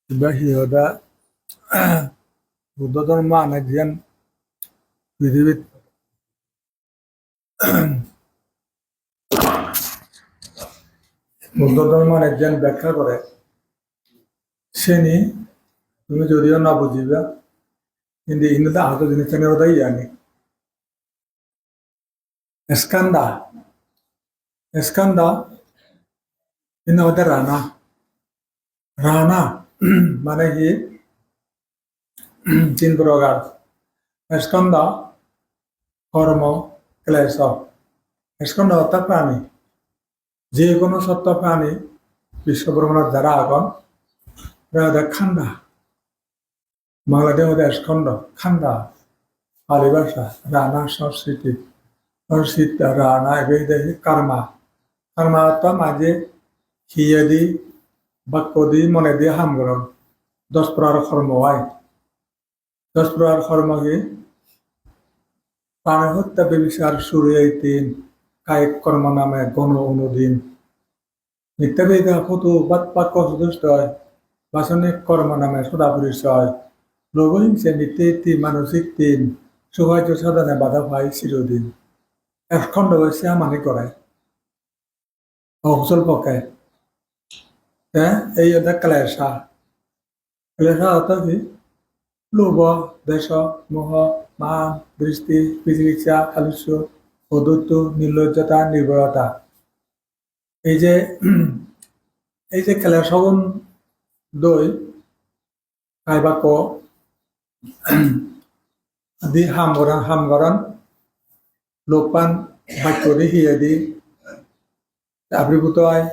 সিহঁতে বুদ্ধ ধৰ্ম আনে যেন পৃথিৱীত বুদ্ধ ধৰ্ম আনে যেন ব্যাখ্যা কৰে সেনি তুমি যদিও না বুঝিবা কিন্তু ইন্দ্রটা আহত জিনিসটা নিয়ে ওটাই জানি স্কান্দা স্কান্দা কিন্তু ওদের রানা রানা মানে কি তিন প্রকার স্কন্দ কর্ম ক্লেশ স্কন্দ অর্থাৎ প্রাণী যে কোনো সত্য প্রাণী বিশ্বব্রহ্মাণ্ডত যারা আগন ওদের খান্দা বাংলাদেশ ওদের স্কন্দ খান্দা পালি ভাষা রানা সংস্কৃতি সংস্কৃত রানা এবার কর্মা কর্মা অর্থাৎ মাঝে খিয়ে দি বাক্য দি মনে দিয়ে হামগ্রহণ 10 প্রকার কর্ম হয় 10 প্রকার কর্ম কি প্রাণী হত্যা ব্যভিচার সুরে 3 কায়িক কর্ম নামে গণ অনুদিন মিথ্যাবেদা ফটো বাক্য সদস্য হয় বাসনিক কর্ম নামে সদা পরিচয় লোভহিংসে মিথ্যে মানসিক 3 সৌভাগ্য সাধনে বাধা পাই চিরদিন এক খণ্ড হয়েছে আমানি করে অকুশল পক্ষে এই ওদের ক্লেশা ক্লেশা অর্থাৎ কি লোভ দেশ মোহ মান দৃষ্টি বিচিকিৎসা আলস্য অদত্ত নির্লজ্জতা নির্ভরতা এই যে ক্লেশগুণ দই কাইবাক দি হামগরণ লোকপান বাক্য দি হিয়ে দি আবির্ভূত হয়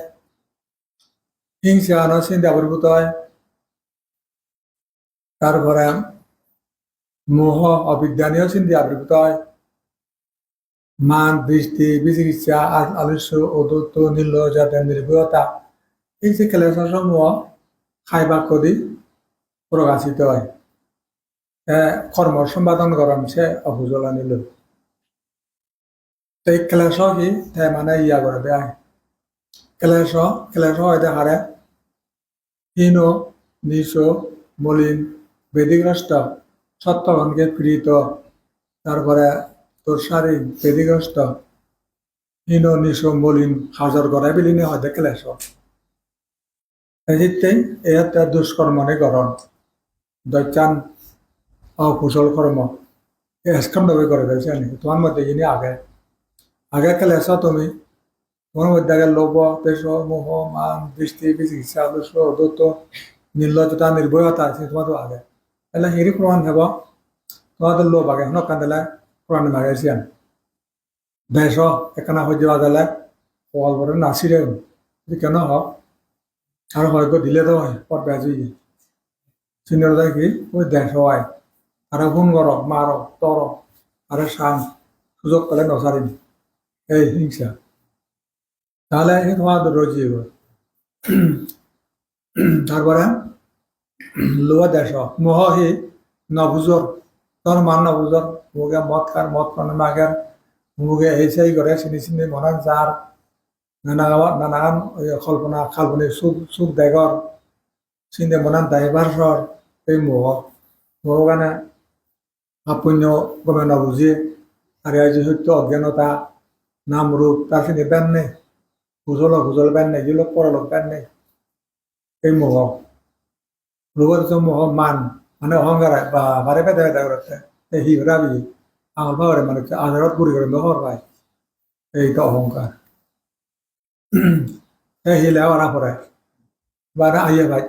হিংসা চিন্তা আবির্ভূত হয় তারপরে মোহ অবিজ্ঞানীয় চিন্তা আবির্ভূত হয় মান দৃষ্টি বিচিকিৎসা আলস্য অদত্ত নির্লজ্জতা নির্ভরতা এই যে ক্লেশসমূহ খাইবাক্য দি প্রকাশিত হয় কর্ম সম্পাদন করেন সে অভুজলা নিল এই ক্লেশ কি মানে ইয়া করে দেয় ক্লেশ হয় দেখারে হীন নিশ মলিন বেদিগ্রস্ত সত্যগণকে পীড়িত তারপরে তোর শারীরিক বেদিগ্রস্ত হীন নিশ মলিন হাজর গড়াই বিলীনে হয় ক্লেশ এক্ষেত্রেই এটা দুষ্কর্মনে গরণ দৈত্যান অকুশল কর্ম স্কন্দভাবে করে দিয়েছে তোমার মধ্যে যিনি আগে ক্লেশ তুমি তোমার মধ্যে আগে লোভ দেশ মোহ মান দৃষ্টি বিচিকিৎসা আদর্শ অদত্ত নির্লজ্জতা নির্ভয়তা আছে তোমার আগে তাহলে হেরি প্রমাণ হব তোমাদের লোভ আগে নকান দিলে প্রমাণ মাগাইছি দেশ একখানা হয়ে যাওয়া দিলে কল করে নাচিরে কেন হোক আর হয়তো দিলে তো হয় পর বেজুই চিন্তা কি ওই দেশ হয় আর ফোন কর মার তর আর সাং সুযোগ পেলে নসারিম এই হিংসা তাহলে তোমাদের রয়েছে তারপরে লোয়া দেশ মোহ হি নবুজর তোর মান নবুজর মুগে মদ খার মদ পান মাগের মুগে এই সেই করে চিনি চিনি মনান যার নানান কল্পনা খালপনি সুখ দেগর চিন্তা মনান দায়বার সর এই মোহ গানে আপুণ্য গমে নবুঝে আর এই যে সত্য অজ্ঞানতা নাম রূপ তার চিনি বেন নেই ভুজল বেন নেই যেগুলো পরলোক বেন নেই এই মোহ লোকের যে মোহ মান মানে অহংকার বা বারে বেদা বেদা করতে এই হি রাবি আমার ভাবরে মানে আধারত গুড়ি করে নহর পায় এই তো অহংকার এই হিলে ওরা পরে বা আইয়ে ভাই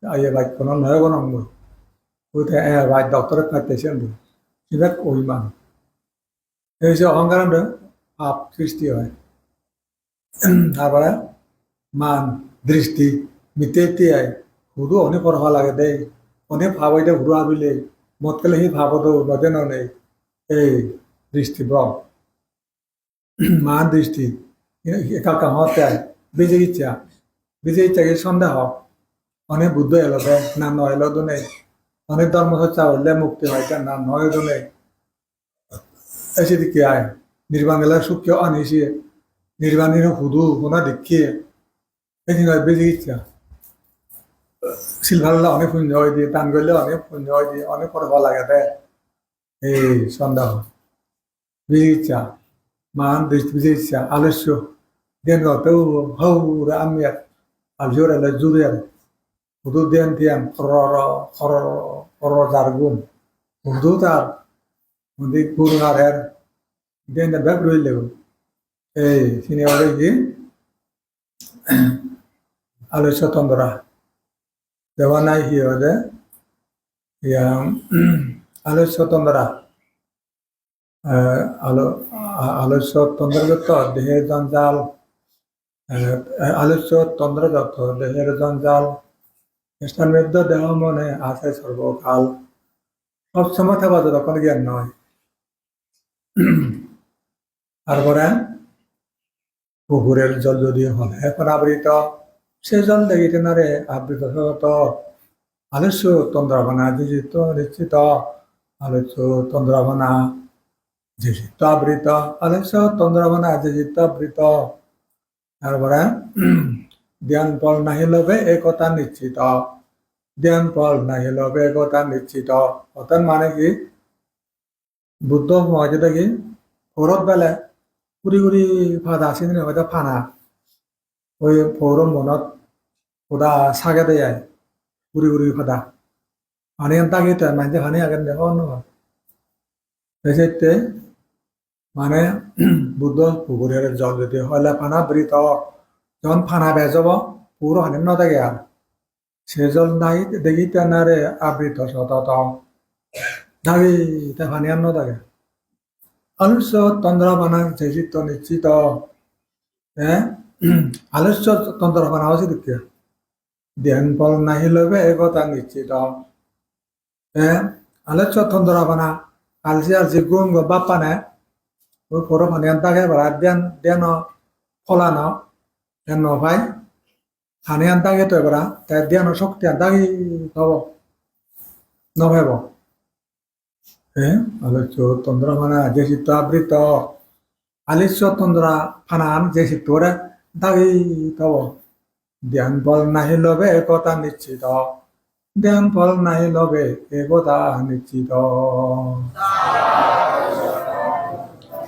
আইয়ে ভাই কোনো নয় কোনো ওইটা ভাই ডক্টরেট পাইতেছেন সেটা অভিমান এই যে অহংকার পাপ সৃষ্টি হয় তারপরে মান দৃষ্টি মিতে আয় হুদু অনেক পড়া লাগে দেয় অনেক ভাব হইতে হুড়ু আবিলে মত কেলে সেই ভাবতো নদেন নেই এই দৃষ্টি ব্রম মান দৃষ্টি একা হতে আয় বেজে ইচ্ছাকে সন্দেহ অনেক বুদ্ধ এলো দে না নয় এলো নেই অনেক ধর্ম চর্চা হইলে মুক্তি হয় না নয় নেই এসে দিকে আয় নির্বাণ গেলে সুখ্য আনিসি নির্বাণীর হুদু কোনা দেখিয়ে এই বেজে ইচ্ছা সিলভারলে অনেক পুণ্য হয় দিয়ে দান করলে অনেক পুণ্য হয় দিয়ে অনেক পরে ভালো লাগে দে এই সন্ধ্যা বিজা মান বিজা আলস্য দেন গতেও হৌরা আমিয়ার আলজোর এলে জুরিয়ার হুদু দেন দিয়ান খর জারগুম হুদু তার মন্দি গুরুনার এর দেন ব্যাগ রইলে এই সিনেমারে কি আলস্য তন্দ্রা দেওয়ানাই কি হদে ইয়া আলস্য তন্দ্রা আলো আলস্য তন্দ্রগত দেহের জঞ্জাল আলস্য তন্দ্রগত দেহের জঞ্জাল খ্রিস্টান মধ্য দেহ মনে আছে সর্বকাল সবসময় থাকা যতক্ষণ জ্ঞান নয় তারপরে পুকুরের জল যদি হলে এখন আবৃত সে জল দেখিতে না রে আবৃত আলস্য তন্দ্রাবনা যিজিত নিশ্চিত আলস্য তন্দ্রাবনা যিজিত আবৃত আলস্য তন্দ্রাবনা যিজিত আবৃত তারপরে ধ্যান ফল নাহি লবে এই কথা নিশ্চিত ধ্যান ফল নাহি লবে এই কথা নিশ্চিত অর্থাৎ মানে কি বুদ্ধ মহাজে দেখি পৌরত বেলে ঘুরি ঘুরি ফাদা আছে হয়তো ফানা ওই পৌর মনত ওদা সাগে দেয় ঘুরি ঘুরি ফাদা পানি তাকে তো মাঝে পানি আগে দেখো সেক্ষেত্রে মানে বুদ্ধ পুকুরের জল যদি হলে ফানা বৃত যখন ফানা বেজব পুরো হানি ন থাকে আর সে জল নাই দেখি তেনারে আবৃত সতত দাবি তা পানি আর ন থাকে আলস্য তন্দ্রা বানা যেচিত নিশ্চিত হ্যাঁ আলস্য তন্দ্রা বানা উচিত কি ধ্যান ফল নাহি লবে এ কথা নিশ্চিত হ্যাঁ আলস্য তন্দ্রা বানা আলসি আলসি গুম বাপ্পা নে ওই পরো পানি আন তাকে বারা ধ্যান ধ্যান ফলানো ধ্যান নভাই পানি আন তাকে তো এবার তাই ধ্যান শক্তি আন তাকে হব নভাইব হ্যাঁ আলস্য তন্দ্রা বানা যেচিত আবৃত আলস্য তন্দ্রা ফানান যেচিত ওরে তাকে হব ধ্যান ফল নাহি লবে এ কথা নিশ্চিত ধ্যান ফল নাহি লবে এ কথা নিশ্চিত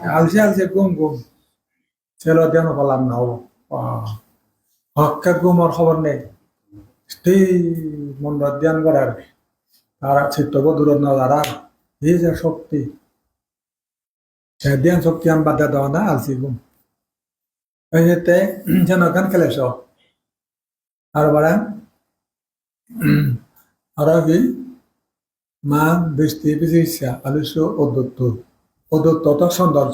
আলসে আলসে গুম গুম ছেলে ধ্যান ফলাম না হবো হককে গুমর খবর নেই সেই মন ধ্যান করার তারা চিত্তব দূর নজারা এই যে শক্তি সে ধ্যান শক্তি আন বাদ দেওয়া না আলসি গুম এই যেতে যেন গান খেলেছ আর বারা আর কি মা বৃষ্টি বিচিকিৎসা আলস্য অদ্যুত্ত অদ্যুত্ত তো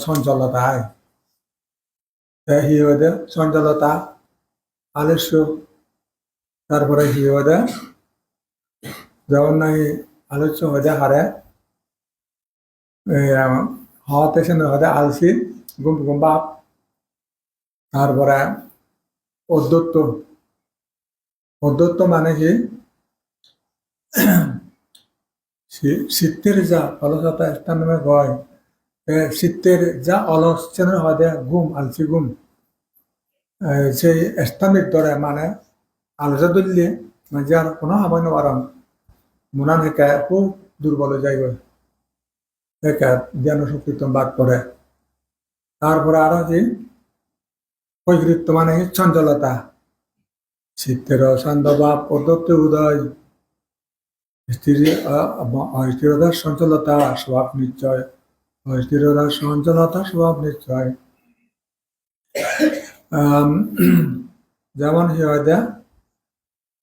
সঞ্চলতায় হি হয়ে সঞ্চলতা আলস্য তারপরে হি হয়ে যেমন নাই আলস্য হয়ে হারে হওয়াতে সে হয়ে আলসি গুম গুম বাপ তারপরে অদ্যুত্ত অদ্যুত্ত মানে কি শীতের যা অলসতা স্থান নামে কয় শীতের যা অলস চেনের হয় ঘুম আলসি ঘুম সেই স্থানের দরে মানে আলসা ধরলে মানে আর কোনো হাবাই নবারম মনান হেঁকে খুব দুর্বল হয়ে যায় হেঁকে জ্ঞান শক্তি বাদ করে তারপরে আরো কি কৈকৃত্য মানে চঞ্চলতা শীতের ছন্দভাব অদ্যত্ত উদয় স্থিরতার সঞ্চলতা স্বভাব নিশ্চয় স্থিরতার সঞ্চলতা স্বভাব নিশ্চয় যেমন হি হয়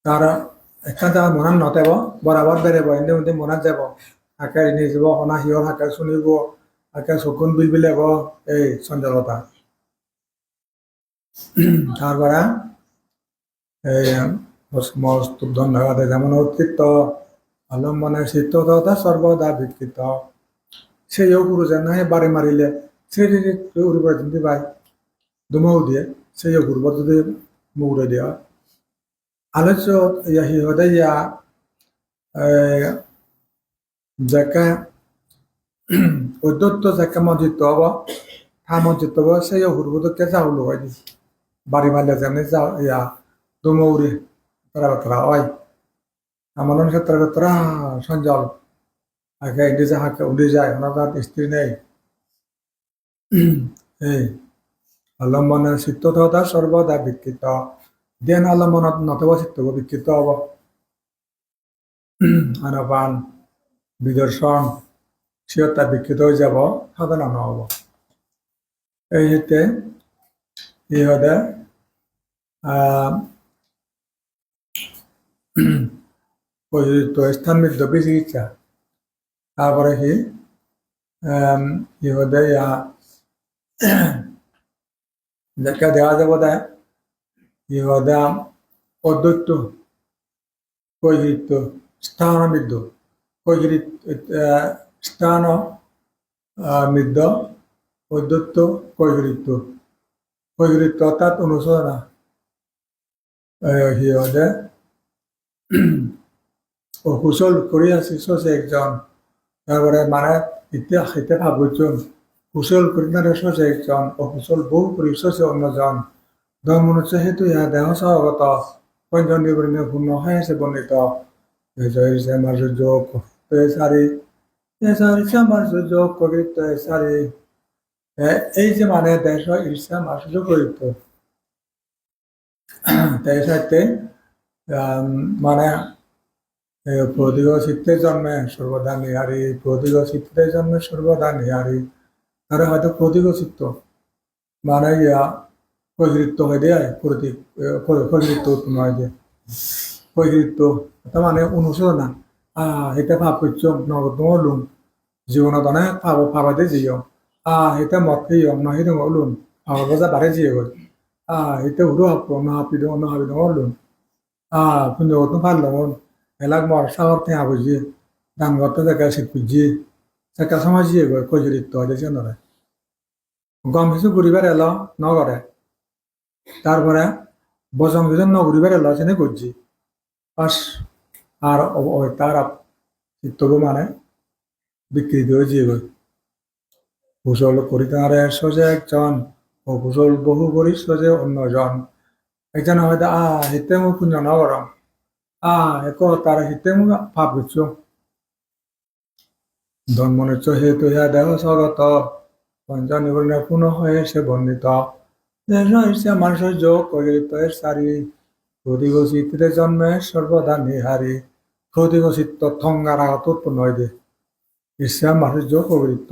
তারা একটা জায়গা মনান নতেব বরাবর বেড়েব এনে মধ্যে মনাত যাব হাকে নিয়ে যাব অনা হিয়র হাকে শুনিব হাকে চকুন বিল বিলেব এই চঞ্চলতা তারপরে এই ধন্যবাদ যেমন অতিরিক্ত অবলম্বনে চিত্ততা সর্বদা বিকৃত সেইও গুরু যেন বাড়ি মারিলে সেই উড়িবার যদি পাই দুমৌ দিয়ে সেইও গুরুবার যদি মুগুরে দিয়া আলোচ্য হি হতে ইয়া যাকে উদ্যত্ত যাকে মঞ্জিত হব থা মঞ্জিত হব সেইও গুরুবদকে যাও লগাই দিস বাড়ি মারলে যেমনি যা ইয়া দুমৌরি তারা তারা হয় আমাদের ক্ষেত্রে তোরা সঞ্জল আগে ইংরেজি হাকে উড়ে যায় ওনার স্ত্রী নেই এই অবলম্বনের চিত্ততা সর্বদা বিকৃত ধ্যান অবলম্বনত নথবা চিত্ত বিকৃত হব আনপান বিদর্শন সিয়তা বিকৃত হয়ে যাব সাধনা নহব এই হেতু ইহদে প্রযোজিত স্থান মৃদ্ধ বিচিকিৎসা তারপরে কি ইহদে দেখা দেওয়া যাব দেয় ইহদে অদ্বৈত কৈগৃহীত স্থান মৃদ্ধ কৈগৃহীত স্থান মৃদ্ধ অদ্বৈত কৈগৃহীত কৈগৃহীত অর্থাৎ অনুশোচনা সিহঁতে অকুশল কৰি আছে সঁচে একজন তারপরে মানে এতিয়া সেটা ভাবুন কুশল কৰি মানে সঁচে একজন অকুশল বহু কৰি সঁচে অন্যজন ধর্ম মনুষ্য হেতু ইহা দেহ স্বভাগত পঞ্চম নিবরণে পূর্ণ হয়ে আছে বর্ণিত মার্য যোগ সারি মার্য যোগ কবিত্ব সারি এই যে মানে দেশ ঈর্ষা মার্য করিত তাই সাথে মানে প্রদিগ চিত্তের জন্মে সর্বদা নিহারি প্রদিগ চিত্তের জন্মে সর্বদা নিহারি তারা হয়তো প্রদিগ চিত্ত মানে ইয়া কৈগৃহীত হয়ে দেয় প্রতীক কৈগৃহীত উৎপন্ন হয় যে কৈগৃহীত তার মানে অনুশোচনা এটা ভাব করছ নগদ লুন জীবনত অনেক ভাবাতে জিও এটা মত খেয়ে নহিদ লুন ভাবা বজা বাড়ে জিয়ে গল এটা উড়ো হাপো নহাপিদ নহাপিদ লুন পুঞ্জগত ফাল এলাক মর সাগর থেকে বুঝিয়ে দান করতে দেখা শীত বুঝিয়ে সেকা সময় জিয়ে গয় কৈগৃহীত হয় যে নয় গম কিছু ঘুরিবার এলো নগরে তারপরে বজম কিছু নগরিবার এলো সেনে করছি পাস আর তার চিত্তব মানে বিকৃত হয়ে জিয়ে গই কুশল করিতারে সজে একজন ও কুশল বহু করি সজে অন্যজন একজন হয়তো হিতে মুখ পুঞ্জ নগরম এক তার হিতে মুখ ভাব করছো ধর্মনিচ্ছ হেতু ইহা দেহ স্বগত পঞ্চ নিবরণে পুনঃ হয়ে সে বর্ণিত ঈর্ষা মানুষের যোগ কৈগৃহীত সারি প্রদিগ চিত্তে জন্মে সর্বদা নিহারি প্রদিগ চিত্ত থঙ্গার আগত উৎপন্ন হয় দে ঈর্ষা মানুষের যোগ কৈগৃহীত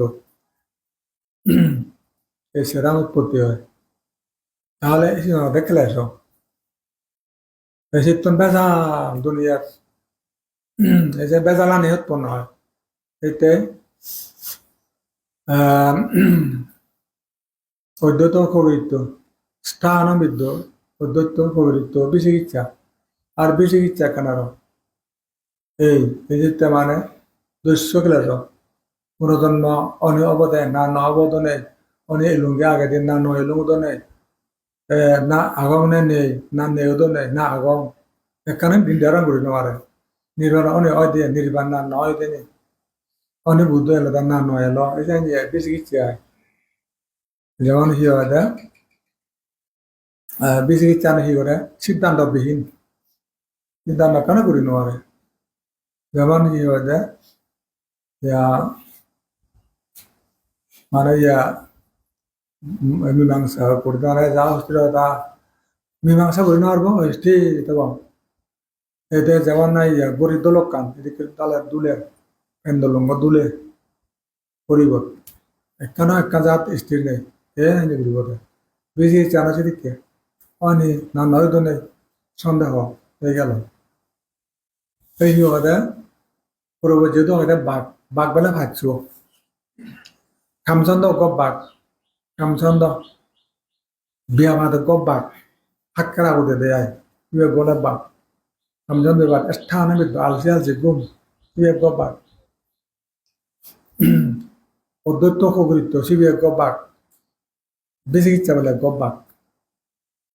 এই সেরাম উৎপত্তি হয় তাহলে দেখলে এসো এই চিত্তন বেজাল দুনিয়ার এই যে বেজালানি উৎপন্ন হয় এতে অদ্বৈত কৈগৃহীত স্থানবিদ্ধ অদ্বৈত কৈগৃহীত বিচিকিৎসা আর বিচিকিৎসা কেন এই বিচিত্রা মানে দস্য ক্লাস পুনর্জন্ম অনি অবদে না ন অবদনে অনি এলুঙ্গে আগে দিন না ন এলুঙ্গদনে না আগমনে নেই না নেউদনে না আগম এখানে নির্ধারণ করি নোৱাৰে নির্বাণ অনি অয় দিয়ে নির্বাণ না নয় দিয়ে অনি বুদ্ধ এলো তার না নয় এলো এই যে বিচিকিৎসা যেমন কি হয় বিচিকিৎসা কি করে সিদ্ধান্তবিহীন সিদ্ধান্ত কেন করি নোৱাৰে যেমন কি হয় মানে মীমাংসা করতে মানে যা অস্থিরতা মীমাংসা করি নোৱাৰিব ঠিক তখন এতে যেমন নাই গরিব দলক কান এদিকে তালের দুলে পেন্দলঙ্গ দুলে করিব একখানো একখান জাত স্থির নেই এ নাইনি করিব বেশি চানা সেদিকে অনি না নয় তো নেই সন্দেহ হয়ে গেল এই হতে পূর্ব যেহেতু আমাদের বাঘ বাঘ বেলা ভাবছ খামচন্দ গপ বাঘ খামচন্দ বিয়া মাতে গপ বাঘ হাক্কারা উঠে দেয় তুই গলে বাঘ খামচন্দ বাঘ স্থানে বিদ্য আলসি আলসি গুম তুই গপ বাঘ অদ্বৈত কৈগৃহীত শিবির গপ বাঘ বিচিকিৎসা বেলা গপ বাঘ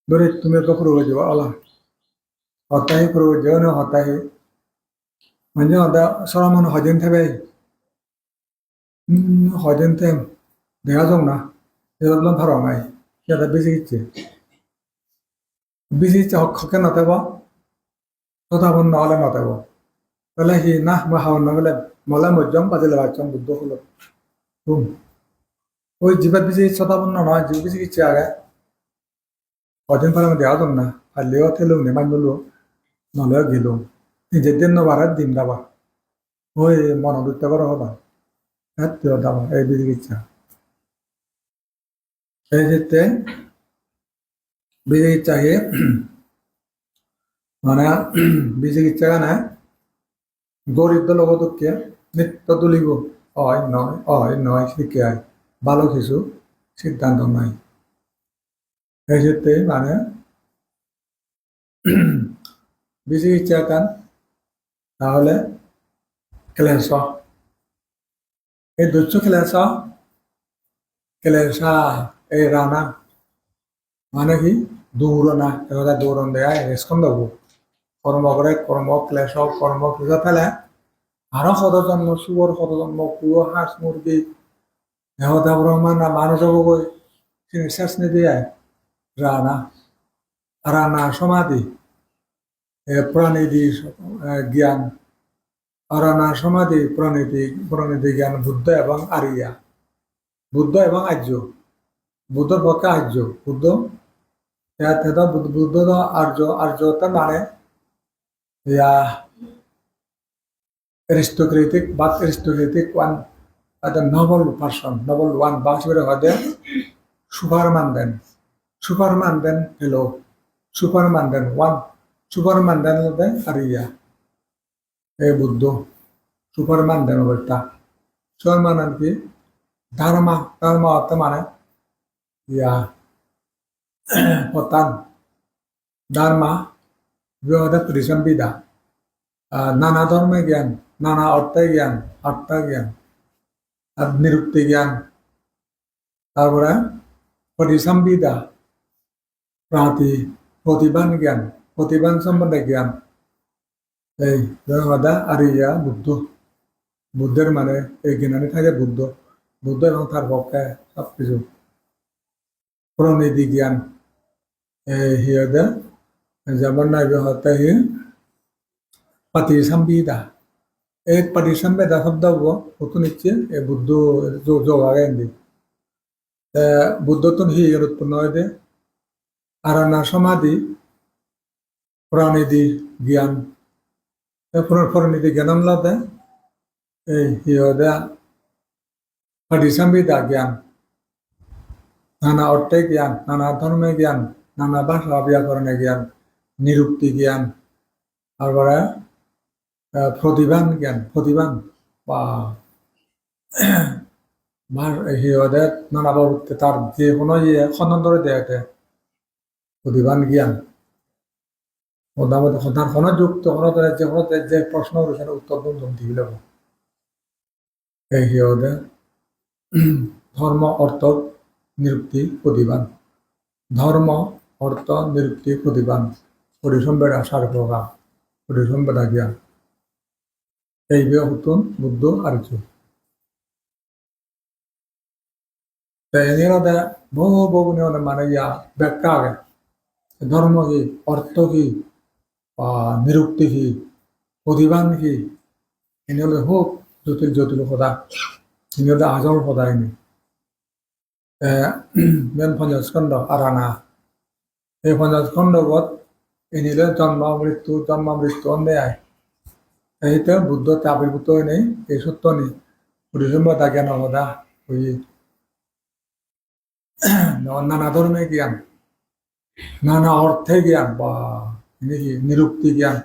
ধরে তুমি পূর্ব যাব অলা হতাহি পূর্ব যাও না হতাহি মানে ওটা সরামন হদিন থাকবে হদিন থেম দেখা যাও না এগুলো ভালো নাই সেটা বিচিকিৎসা হকে নথাব তথাপন নহলে নথাব Wala hi nah mahawan na wala mala mojjong pajala bachong buddho holo tum ওই জিবাত বেশি সদাপন্ন নয় জিব বেশি কিছু আগে কদিন পরে আমি দেওয়া না খালিও থেলুম নেমাই বললো নলেও গেলুম নিজের দিন নবার দিন দাবা ওই মনোবৃত্ত করা হবা হ্যাঁ দাবা এই বেশি ইচ্ছা এই ক্ষেত্রে বেশি ইচ্ছাকে মানে বেশি ইচ্ছা না গরিব লগতকে নিত্য তুলিব হয় নয় শিখে আয় ভালো কিছু সিদ্ধান্ত নাই এই ক্ষেত্রে মানে বেশি ইচ্ছা কান তাহলে ক্লেশ এই দুচ্ছ ক্লেশা এই রানা মানে কি দৌড়না এবার দৌড়ন দেয় রেসকম দেবো কর্ম করে কর্ম ক্লেশ কর্ম ক্লেশ ফেলে আরো শতজন্ম শুয়োর শতজন্ম কুয়ো হাঁস মুরগি এহদা ব্রহ্মাণ্ড মানুষ গৈ শেষ নিদিয়ে রানা রানা সমাধি প্রাণীদি জ্ঞান রানা সমাধি প্রাণীদি জ্ঞান বুদ্ধ এবং আরিয়া বুদ্ধ এবং আর্য বুদ্ধর পক্ষে আর্য বুদ্ধ বুদ্ধ আর্যতা মানে ইয়া aristocratic but aristocratic one the noble person noble one বাসবের হদে সুপারম্যান দেন hello সুপারম্যান দেন one সুপারম্যান দেন হদে আরিয়া এই বুদ্ধ সুপারম্যান দেন অবস্থা সুপারম্যান কি ধর্ম অর্থ মানে ইয়া পতান ধর্ম বিবাদ পরিসম্বিদা নানা ধর্মের জ্ঞান নানা অর্থের জ্ঞান জ্ঞান আর নিরুক্তি জ্ঞান তারপরে পরিসম্বিদা প্রতিবান সম্বন্ধে জ্ঞান এই কথা আর ইয়া বুদ্ধের মানে এই জ্ঞানে থাকে বুদ্ধ এবং তার পক্ষে সবকিছু প্রণীতি জ্ঞান হিয়দে যেমন নাই হতে patisambidah patisambidah শব্দ হতো নিচ্ছে বুদ্ধ যোগাগে দি বুদ্ধ তো হি উৎপন্ন হয় দে আরানা সমাধি প্রাণীদি জ্ঞান প্রাণীদি জ্ঞান আমলাতে এই হিয়দে patisambidah জ্ঞান নানা অর্থে জ্ঞান নানা ধর্মে জ্ঞান নানা ভাষা ব্যাকরণে জ্ঞান নিরুক্তি জ্ঞান তারপরে প্রতিবান বা সিহঁতে নানা বাবুতে তার যে কোনো খনন্দরে দেয়তে প্রতিবান জ্ঞান মোটামুটি তার কোনো যুক্ত যে প্রশ্ন করেছেন উত্তর দিন দিবিল এই সিহঁতে ধর্ম অর্থ নিরুক্তি প্রতিবান ধর্ম অর্থ নিরুক্তি প্রতিবান পরিসম্বেদা সার্বভৌম পরিসম্বেদা জ্ঞান এই হতুন বুদ্ধ আর্য এনে বহু নিয়ম মানে ইয়া ব্যাখ্যা আগে ধর্ম কি অর্থ কি বা নিরুক্তি কি প্রতিবান কি এনে হলে হোক জটিল সদা এনে হলে আজল সদা এনে মেন পঞ্চাশখণ্ড আরানা এই পঞ্চাশখণ্ডত এনিলে জন্ম মৃত্যু অন্যায় এইটা বুদ্ধতে আবির্ভূত হয় নেই এই সত্য নেই পরিসম্বদা জ্ঞান অবদা ওই নানা ধর্মের জ্ঞান নানা অর্থে জ্ঞান বা নিরুক্তি জ্ঞান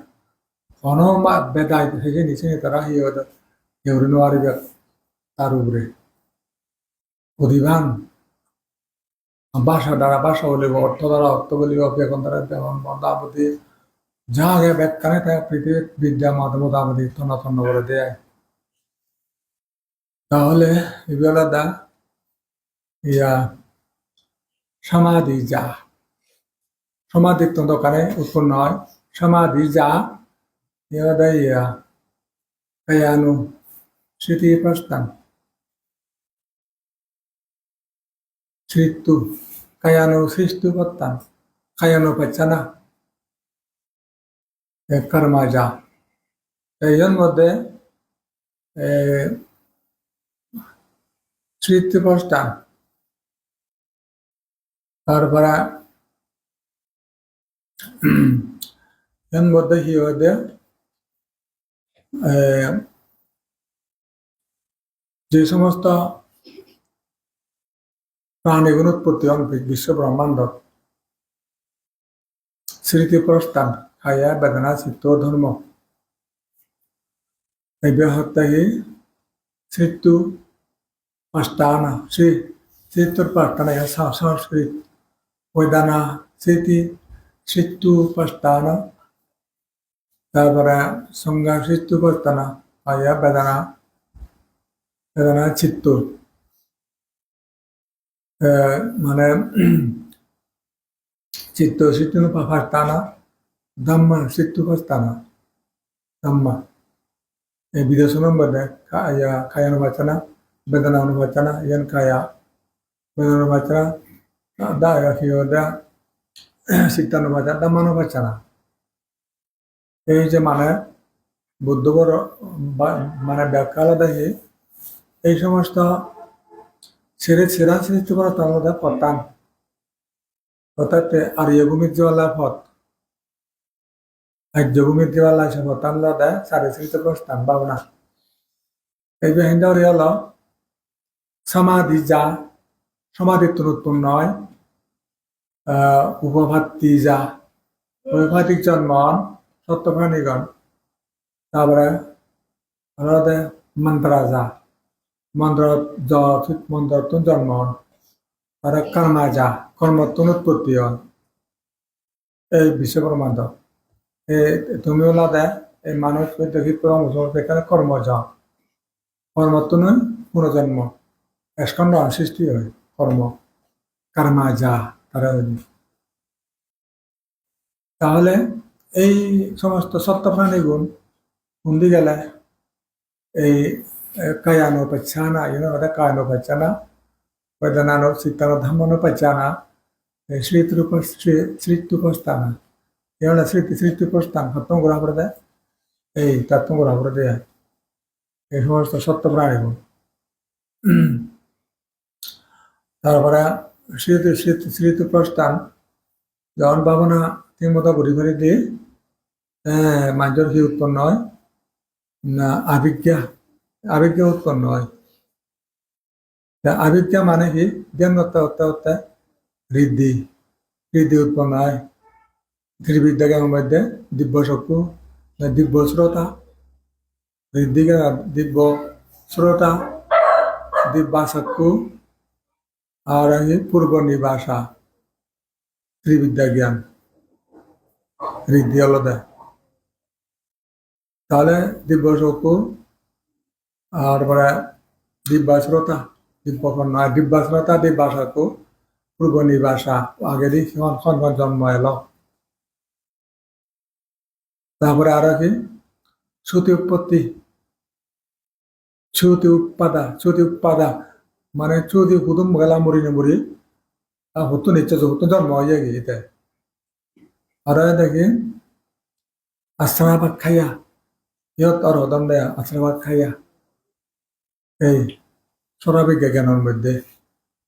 কোনো বেদায় থেকে নিচে তারা কেউ নোয়ারিবে তার উপরে অধিবান ভাষা বলিব অর্থ দ্বারা অর্থ বলিব ব্যাকরণ দ্বারা ব্যাকরণ মন্দাবতী যা আগে ব্যাখ্যানে থাকে পৃথিবীর বিদ্যা মোটামুটি তন্ন করে দেয় তাহলে ইবেলাদা ইয়া সমাধি যা সমাধি দোকানে উৎপন্ন হয় সমাধি যা ইয়া ইয়া কায়ানু স্মৃতি প্রস্থান সৃষ্টু কায়ানু সৃষ্টু প্রস্থান কায়ানু পাচ্ছানা কর্মা যা এইজন মধ্যে স্মৃতিপ্রস্থান, তারপরে এর মধ্যে কি হতে যে সমস্ত প্রাণীগুণ উৎপত্তি বিশ্ব ব্রহ্মাণ্ড স্মৃতিপ্রস্থান খায়া বেদনা চিত্ত ধর্ম এই বৃহত্তাহি স্মৃত্যু পাষ্ঠানা স্মৃত্যুর পাষ্ঠানা সংস্কৃত বেদনা স্মৃতি স্মৃত্যু পাষ্ঠানা, তারপরে সংজ্ঞা স্মৃত্যু পাষ্ঠানা খায়া বেদনা বেদনা চিত্ত মানে চিত্ত স্মৃত্যু পাষ্ঠানা ধাম্মা স্মৃত্যু পাষ্ঠানা ধাম্মা এই বিদেশনের মধ্যে খায়ানুবাচনা বেদনা অনুবাচনা ইয়ান খায়া বেদনা অনুবাচনা da da চিত্তানুবাচনা ধাম্মানুবাচনা এই যে মানে বুদ্ধবর মানে ব্যাখ্যা আলাদা এই সমস্ত সেরা সৃষ্টি করা তার মধ্যে পতান অর্থাৎ আর্যভূমির জওয়ালা পথ আর্যভূমির জওয়ালা সে পতান লাদা সারে সৃষ্টি প্রস্থান ভাবনা এই যে হিন্দর হলো সমাধি যা সমাধির নতুন নয় উপভাতি যা উপভাতিক জন্মন সত্যপ্রাণীগণ, তারপরে মন্ত্রা যা মন্ত্র মন্ত্রত্ব জন্মন আর কর্মা যা কর্মত্ব উৎপত্তি হন এই বিশ্বব্রহ্মাণ্ড তুমি ওলাদে এই মানুষ দেখি এখানে কর্ম যা কর্মত্ব নয় পুনর্জন্ম স্কন্দ সৃষ্টি হয় কর্ম কর্মা যা তারা তাহলে এই সমস্ত সত্যপ্রাণী গুণ হুন্দি গেলে এই কায়ানুপাচ্ছানা কায়ানুপাচ্ছানা বেদনানো চিত্তানো ধাম্মানুপাচ্ছানা স্মৃত্যুপস্থানা এগুলো স্মৃত্যুপস্থান সপ্তম গ্রহ করে দেয় এই তত্ত্ব গ্রহ করে দেয় এই সমস্ত সত্যপ্রাণী গুণ। তারপরে স্মৃতিপ্রস্থান যখন ভাবনা ঠিক মতো ঘুরি ঘুরি দিয়ে মানুষের কি উৎপন্ন হয় না আবিজ্ঞা উৎপন্ন হয়। আবিজ্ঞা মানে কি জ্ঞান করতে হতে হতে ঋদ্ধি উৎপন্ন হয়। ত্রিবিদ্যা জ্ঞানের মধ্যে দিব্য চক্ষু দিব্য শ্রোতা ঋদ্ধি দিব্য শ্রোতা দিব্যা চক্ষু আর পূর্ব নিবাসা ত্রিবিদ্যা জ্ঞান ঋদ্ধি আলাদা। তাহলে দিব্য চক্ষু আর পরে দিব্যাশ্রতা দিব্যাশ্রতা দিব্যাসাকু পূর্ব নিবাসা আগে দি জন্ম এলো। তারপরে আরো কি শ্রুতি উৎপত্তি শ্রুতি উৎপাদা মানে শ্রুতি কুতুম গেলা মরি নমরি হতো নিচ্ছে হতো জন্ম হয়ে গিয়ে আর দেখি আশ্রমাবাদ খাইয়া ইহত আর হদম দেয়া আশ্রমাবাদ খাইয়া এই স্বরাবিজ্ঞা জ্ঞানের মধ্যে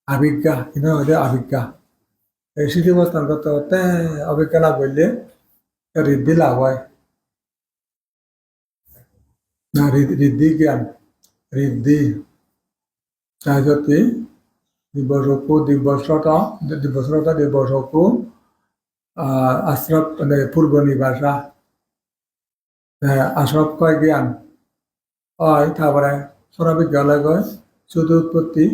আবিজ্ঞা ইনো হইলে আবিজ্ঞা এই স্মৃতিপ্রস্থান করতে করতে অভিজ্ঞা লাভ করলে ঋদ্ধি লাভ হয় না ঋদ্ধি জ্ঞান ঋদ্ধি তাৰপিছত দিব্যচক্ষু দিব্যশ্রতা দিব্যচক্ষু আশ্রব মানে পূর্ব নিবাসা আশ্রব কয় জ্ঞান হয়। তারপরে স্বরাবিজ্ঞালয় কয় শ্রুতি উৎপত্তি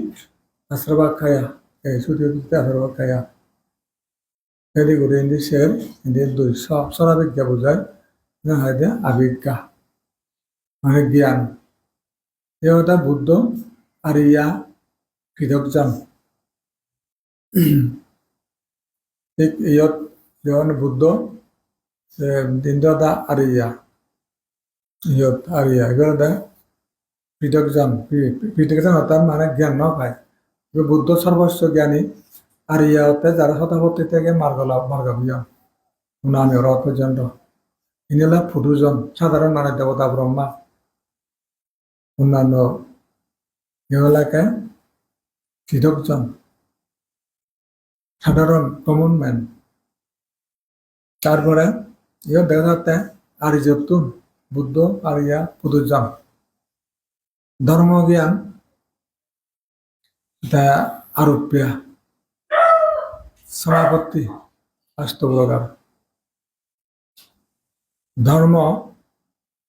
আশ্রবা খায়া এই শ্রুতি উৎপত্তি আশ্রবা খায়া এদি করে হিন্দি শের হিন্দি দুই স্বরাবিজ্ঞা বোঝায় হয় যে আবিজ্ঞা মানে জ্ঞান এটা বুদ্ধ আর ইয়া পৃথকজন ঠিক ইয়ত যেমন বুদ্ধ দিনদা আর ইয়া ইয়ত আর ইয়া এগুলো দেয় পৃথকজন অর্থাৎ মানে জ্ঞান ন পায় বুদ্ধ সর্বস্ব জ্ঞানী আর ইয়া হতে যারা শতাব্দী থেকে মার্গ বিয়া নামে ওরা পর্যন্ত ইনি হলো ফুটুজন, সাধারণ মানে দেবতা ব্রহ্মা। অন্যান্য এগুলাকে পৃথকজন, সাধারণ কমন ম্যান। তারপরে ইয়ে দেখা যাচ্ছে আরিজতুন, বুদ্ধ আরিয়া পুতুজন। ধর্মজ্ঞান তা আরোপ্যা সমাপত্তি অষ্টপ্রকার। ধর্ম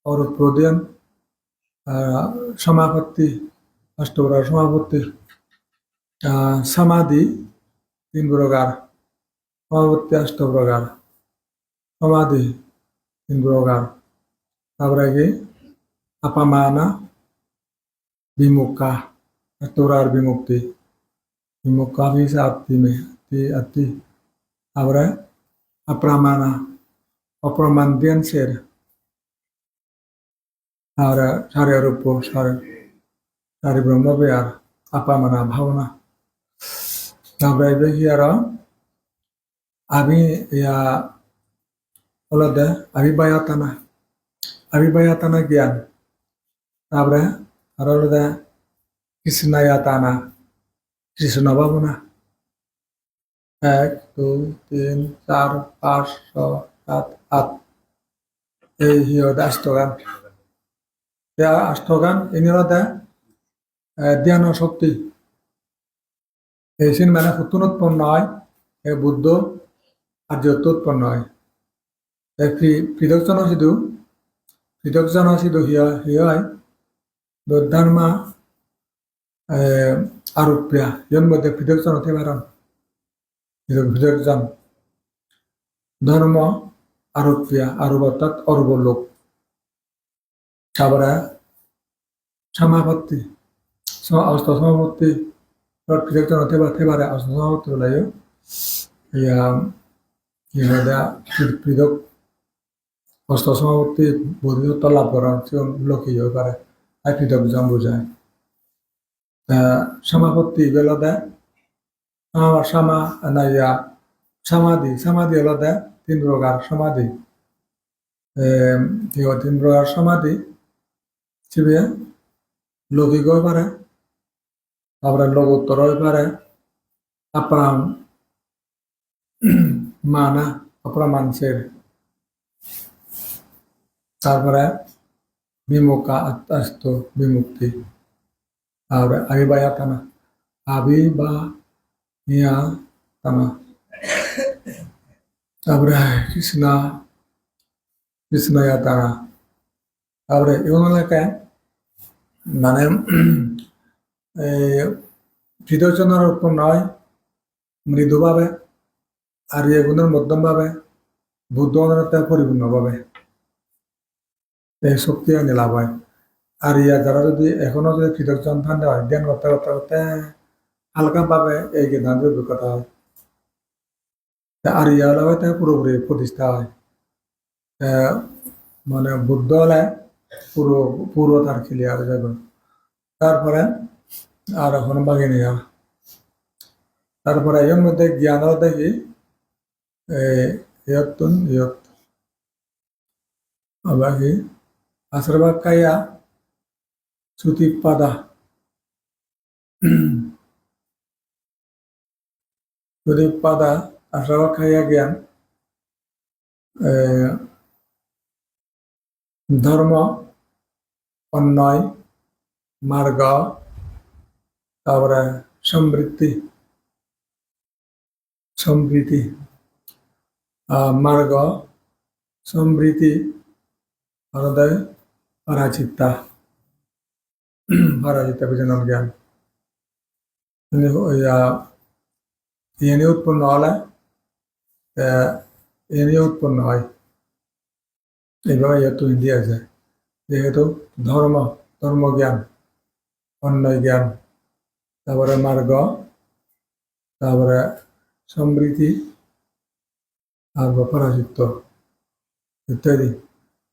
और প্রদান সমাপত্তি অষ্টপ্রকার। সমাপত্তি সমাধি 3 প্রকার, সমাপত্তি অষ্টপ্রকার, সমাধি 3 প্রকার। তারপরে কি আপামানা বিমুখা, অষ্টপ্রকার বিমুক্তি। বিমুখা bisa arti में arti। তারপরে अप्रामाणा, অপ্রমাণ শের। আর সারে রূপ সারে সারে ব্রহ্ম বিহার আপামানা ভাবনা। তারপরে দেখি আর আমি ইয়া হলদে আবিবায়াতানা, আবিবায়াতানা জ্ঞান। তারপরে আর হলদে কৃষ্ণায়াতানা, কৃষ্ণ ভাবনা। 1 2 3 4 5 6 7 8 এই হচ্ছে অষ্টগান। অষ্টগান ইনি হলদে জ্ঞান শক্তি। এই সিন মানে নতুন উৎপন্ন হয়, এ বুদ্ধ আর্যত্ব উৎপন্ন হয়। পৃথকজন হিয় হয় ধর্মা আরোপ্যা। এর মধ্যে পৃথকজন হতে পারেন, পৃথকজন ধর্ম আরোপ্যা, আরব অর্থাৎ অরব লোক। তারপরে সমাপত্তি, অস্ত সমাপত্তি পৃথকজন হতে পারে। অস্ত সমাপত্তি হলে পৃথক অস্ত সমাপত্তি বোধিসত্ত্ব লাভ করার লোকই হয়ে পারে, তাই পৃথকজন বোঝায়। সমাপত্তি বেলাতে সমাধি, সমাধি হলতে 3 প্রকার সমাধি। 3 প্রকার সমাধি শিবে লৌকিক হয়ে পারে, তারপরে লোকোত্তর হয়ে পারে, আপ্রাণ মানা অপ্রামাণের। তারপরে বিমুখা আত্মাস্ত বিমুক্তি। তারপরে আবিবায়াতানা, আবিবায়াতানা। তারপরে কৃষ্ণয়াতানা। তারপরে এগুলোকে মানে পৃথকজনের উৎপন্ন হয় মৃদুভাবে, আর এগুলোর মধ্যমভাবে, বুদ্ধ পরিপূর্ণভাবে এই শক্তি লাভ হয়। আর যারা যদি এখনো যদি পৃথকজন ঠান্ডা হয়, জ্ঞান করতে করতে করতে হালকা ভাবে এই জ্ঞানের অভিজ্ঞতা হয়। আর হলে হয়তো পুরোপুরি প্রতিষ্ঠা হয়। মানে বুদ্ধ হলে পুরো তার ক্লিয়ার হয়ে যাবে। তারপরে আর এখন বাকি নেই। তারপরে এর মধ্যে জ্ঞান দেখি বাকি আশ্রবাদ খাইয়া সুতিপাদা, সুতিপাদা আশ্রবাদ খাইয়া জ্ঞান ধর্ম অন্যয় মার্গ, তারপরে সমৃদ্ধি সম্প্রীতি, মার্গ সমৃদ্ধি হৃদয় পরাচিত্তা, পরাচিত্তা বিজনন জ্ঞান। এনে উৎপন্ন হলে এনে উৎপন্ন হয়। এইভাবে তৈরি দিয়া যায়। যেহেতু ধর্মজ্ঞান, অন্যয় জ্ঞান, তারপরে মার্গ, তারপরে সমৃদ্ধি, আর পরাজিত ইত্যাদি।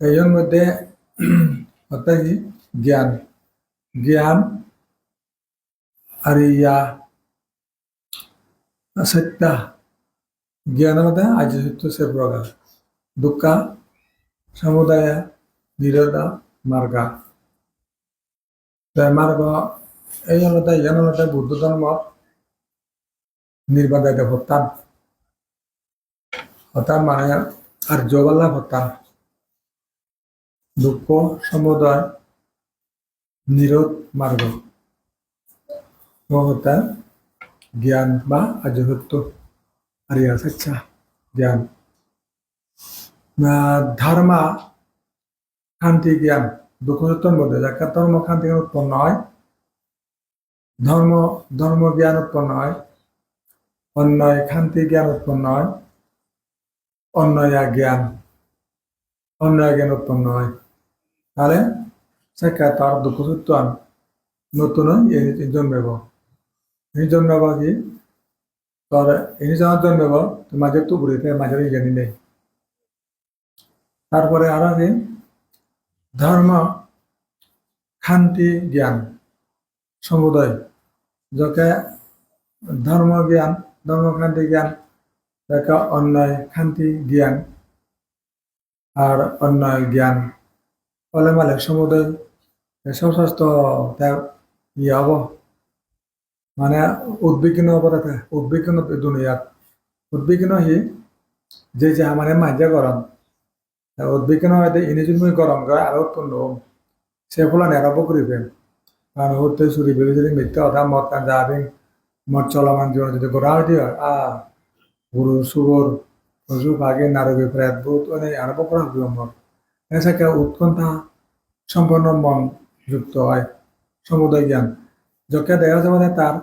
এর মধ্যে অর্থাৎ জ্ঞান, জ্ঞান আর সত্য। জ্ঞান মধ্যে আজ সত্য সে প্রকার দুঃখ সমুদায় নিরোধ মার্গ মার্গ এই হলতে বুদ্ধ ধর্ম নির্বাদায়িত হত্যান হত্যান মানে আর জবাল্লা হত্যান দুঃখ সমুদয় নিরোধ মার্গ হত্যা জ্ঞান বা আর্যসত্য আরিয়া সচ্চা জ্ঞান ধর্মা শান্তি জ্ঞান দুঃখ সত্যর মধ্যে যাকে ধর্ম শান্তি জ্ঞান উৎপন্ন হয় ধর্ম ধর্ম জ্ঞান উৎপন্ন হয় অন্যয় শান্তি জ্ঞান উৎপন্ন হয় অন্যয়া জ্ঞান অন্যয় জ্ঞান উৎপন্ন হয় তাহলে সেটা তার দুঃখ সত্য নতুন জন্মেব এই জন্মেব কি তোর এই যখন জন্মেব মাঝে তো ঘুরিতে মাঝে জ্ঞানী নেই তারপরে আরো কি ধর্ম শান্তি জ্ঞান সমুদয় যাকে ধর্ম জ্ঞান ধর্ম শান্তি জ্ঞান যাকে অন্যায় শান্তি জ্ঞান আর অন্যায় জ্ঞান ফলে মালে সমুদয় স্বাস্থ্য ইয়ে হব মানে উদ্বিগ্ন অবস্থা উদ্বিগ্ন দুনিয়াত উদ্বিগ্ন হি যে মানে মাঝে গরম উদ্বিগ্ন হয়তো ইনি যদি গরম করে আরো উৎপন্ন হম সে ফলে নেরাবো করিবেন কারণ হতে চুরি বেরি যদি মিথ্যা কথা মদ কান যাবেন মদ চলমান জীবন যদি গোড়া হইতে হয় গরু সুগর পশু পাখি নারী প্রেত ভূত অনেক আরম্ভ করা হবে মন এসে উৎকণ্ঠা সম্পন্ন মন যুক্ত হয় সমুদয় জ্ঞান যকে দেখা যাবে তার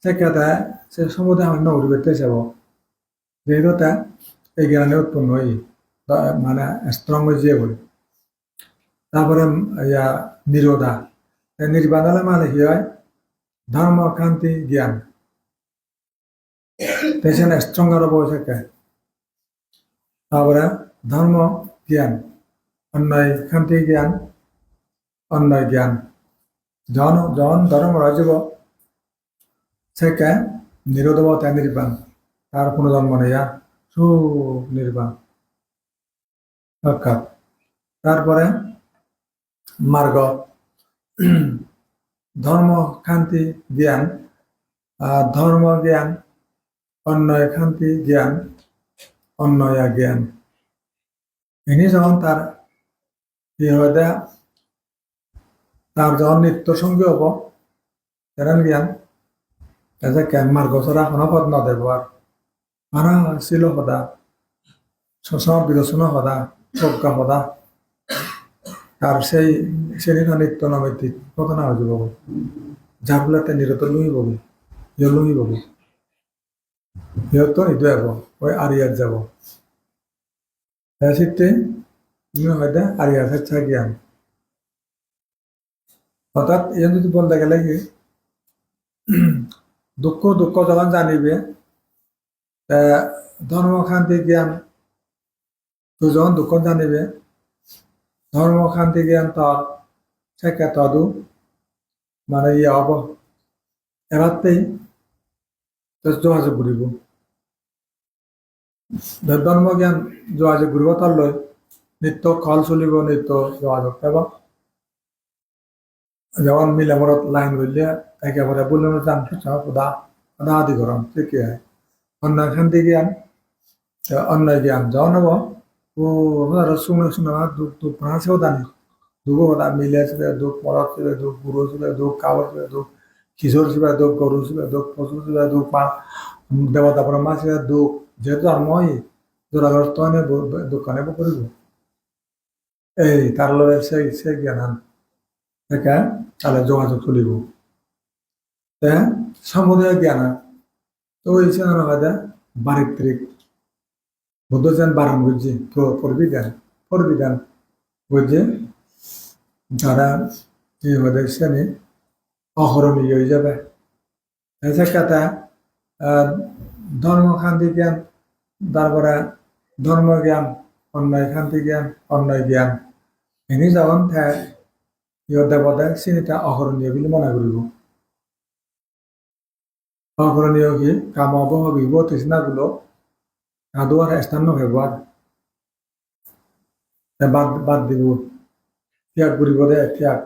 সেক্ষেত্রে সে সমুদয় অন্য উড়িবেতে যাব যেহেতু তা এই জ্ঞানে উৎপন্ন হই মানে স্ট্রং হয়ে বলি তারপরে ইয়া নিরোধা নির্বাণালে মানে কি হয় ধর্ম শান্তি জ্ঞান পেছন স্ট্রং আরো বসে থাকে তারপরে ধর্ম জ্ঞান অন্যায় শান্তি জ্ঞান অন্যায় জ্ঞান যখন যখন ধর্ম রয়েছে সেকে নিরোধ তাই নির্বাণ তার কোনো জন্ম নেই নির্বাণ সাক্ষাৎ তারপরে মার্গ ধর্ম শান্তি জ্ঞান ধর্ম জ্ঞান অন্যায় শান্তি জ্ঞান অন্যয়া জ্ঞান ইনি যখন তার কি হয় তার যখন নিত্য সঙ্গী হব তেরেন জ্ঞান এতে মার্গ ছাড়া কোনো পদ ন দেব আর আনা ছিল সদা শোষণ বিলোচন সদা প্রজ্ঞা সদা তার সেই শ্রেণীটা নিত্য নৈতিক ঘটনা হয়ে যাব যার ফলে নিরত লুই পাব ইয়ে লুই পাব ইহতো ইদু যাব ওই আরিয়াত যাব চিত্তে হয়তো আরিয়াত হচ্ছে জ্ঞান অর্থাৎ ইয়ে যদি বলতে গেলে কি দুঃখ দুঃখ যখন জানিবে ধর্ম শান্তি জ্ঞান তুই যখন দুঃখ জানিবে ধর্ম শান্তি জ্ঞান তোর সেকে তদু মানে ইয়ে হব এবারতেই যোগাযোগ ঘুরিব ধর্ম জ্ঞান যোগাযোগ ঘুরিব তার লয় নিত্য কল চলিব নিত্য যোগাযোগ এবং যেমন মিলামরত লাইন রইলে একেবারে বললেন যান সদা সদা আদি গরম সে কি হয় অন্যায় শান্তি জ্ঞান অন্যায় জ্ঞান যখন হব ও শুনে শুনে দুঃখ দুঃখ সেও জানি দুঃখ কথা মিলে ছিল দুঃখ মরদ ছিল দুঃখ গুরু ছিল দুঃখ কাবর ছিল দুঃখ কিশোর ছিল দুঃখ গরু ছিল দুঃখ পশু ছিল দুঃখ দেবতা ব্রহ্মা ছিল দুঃখ যেহেতু আমি দুরাগ্রস্ত হয়ে দুঃখ নেব করিব এই তার লগে সে জ্ঞান থেকে তাহলে যোগাযোগ চলিব সমুদয় জ্ঞান তো ওই হয়তো বারিত্রিক বুদ্ধ যেন বারণ বুঝছি পরবিধান বুঝছে যারা এই হতে শ্রেণী অহরণীয় হয়ে যাবে সেক্ষেত্রে ধর্ম শান্তি জ্ঞান তারপরে ধর্ম জ্ঞান অন্যায় শান্তি জ্ঞান অন্যায় জ্ঞান এনে যখন ইহত দেবতায় শ্রেণীটা অহরণীয় বলে মনে করিব অহরণীয় কি কাম অবহিব তৃষ্ণাগুলো আদৌ আর স্থান ব্যবহার বাদ বাদ দিব ত্যাগ কৰিব দে ত্যাগ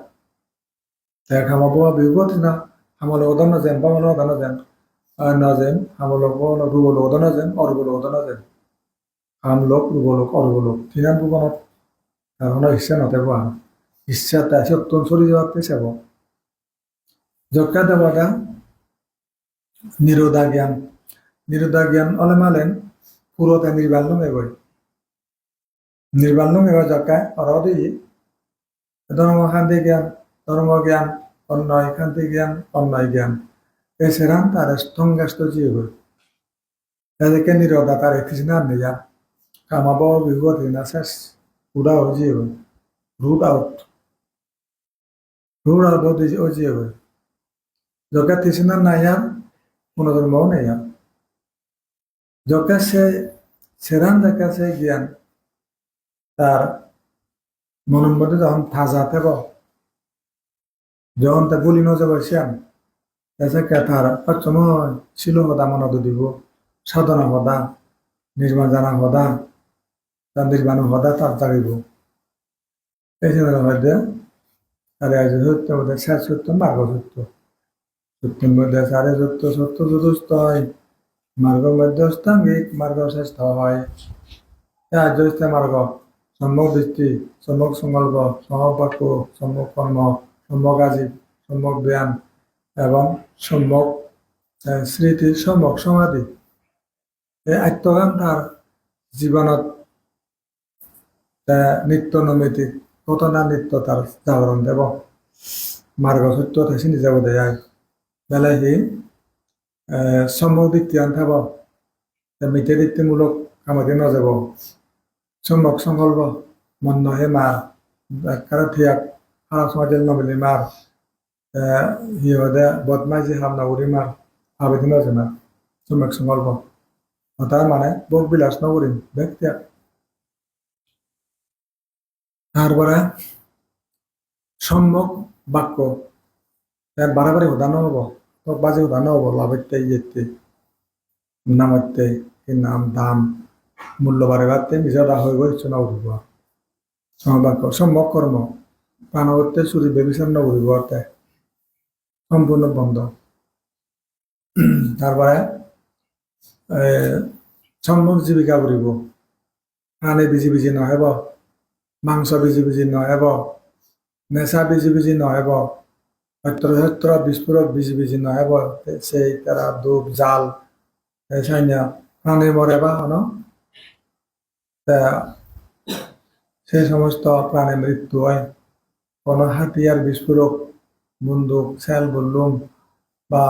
ত্যাগ হামাবো বিহুত না হামলো না যেন বামলো না যেন না যেন হামলো রুবলো না যেন অরুবলো না যেন হামলোক রুবলোক অরুবলোক তিনান বুবনত কারণ ইচ্ছা নথাকো ইচ্ছা তাই সত্যন চলি যাওয়াতে চাব যজ্ঞা দেবতা নিরোধা জ্ঞান অলে মালেন পুরোতে নির্বাণ এগোয় নির্বাণ এগো যজ্ঞা অরদি ধর্ম জ্ঞান অন্যয় শান্তি জ্ঞান অন্যয় জ্ঞান এছাড়া তার স্তঙ্গাস্ত জিয়ে এদেরকে নিরোধা তার কৃষ্ণ নিয়া কামাবো বিভূত শেষ উড়াও জিয়ে রুট আউট ও জিয়ে যজ্ঞা তৃষ্ণা নাইয়া কোনো ধর্মও নেই যজ্ঞা সেরান দেখা সে জ্ঞান তার মনের মধ্যে যখন তাজা থাক যখন তা বলি নজর বসেন এসে তার সবসময় ছিল হদা মনত দিব সাধনা হদা নির্মাণ জানা হদা তার নির্মাণ হদা তার জাগিব এই জন্য মধ্যে তার সত্য মধ্যে শেষ সত্য মার্গ সত্য সত্যের মধ্যে সারে সত্য সত্য চতুস্থ হয় মার্গ মধ্যে অষ্টাঙ্গিক মার্গ শ্রেষ্ঠ হয় আর্য মার্গ সম্যক দৃষ্টি সম্যক সংকল্প সম্যক বাক্য সম্যক কর্ম সম্যক আজীব সম্যক ব্যায়াম এবং সম্যক স্মৃতি সম্যক সমাধি এই আত্মজ্ঞান তার জীবনত নিত্য নৈমিত্তিক ঘটনা নিত্য তার জাগরণ দেব মার্গ সত্য থাকি নিজে বোধ যায় বেলে সি সম্যক দৃষ্টি আনথাব মিথ্যা দৃষ্টিমূলক কামতে নযাব সম্যক সংকল্প মন নহে মার কারো ঠিয়াক খারাপ সময় নবেলি মার সিহঁতে বদমাইছি হাম নকৰি মাৰ আবেদন নজনা সম্যক সংকল্প তার মানে ভোগ বিলাস নকৰিম ব্যক্তি তারপরে সম্যক বাক্য বারে হুদা নহব বাজে হুদা নহব লাভতে ইয়েতে নামতে নাম দাম মূল্য বাড়ে বাড়তে নিজের রাহ হইব ইচ্ছু নকরিব সমবাক্য সম্যক কর্ম প্রাণবর্তে চুরি বেবিচার নকরিব অর্থে সম্পূর্ণ বন্ধ তারপরে সম্যক জীবিকা করিব প্রাণে বিজি বিজি নহব মাংস বিজি বিজি নহব নেশা বিজি বিজি নহব সত্য বিস্ফোরক বিজি বিজি নহব সেই তারা ধূপ জাল সাইনা প্রাণী মরে বা সেই সমস্ত প্রাণে মৃত্যু হয় কোনো হাতিয়ার বিস্ফোরক বন্দুক সেল বললুম বা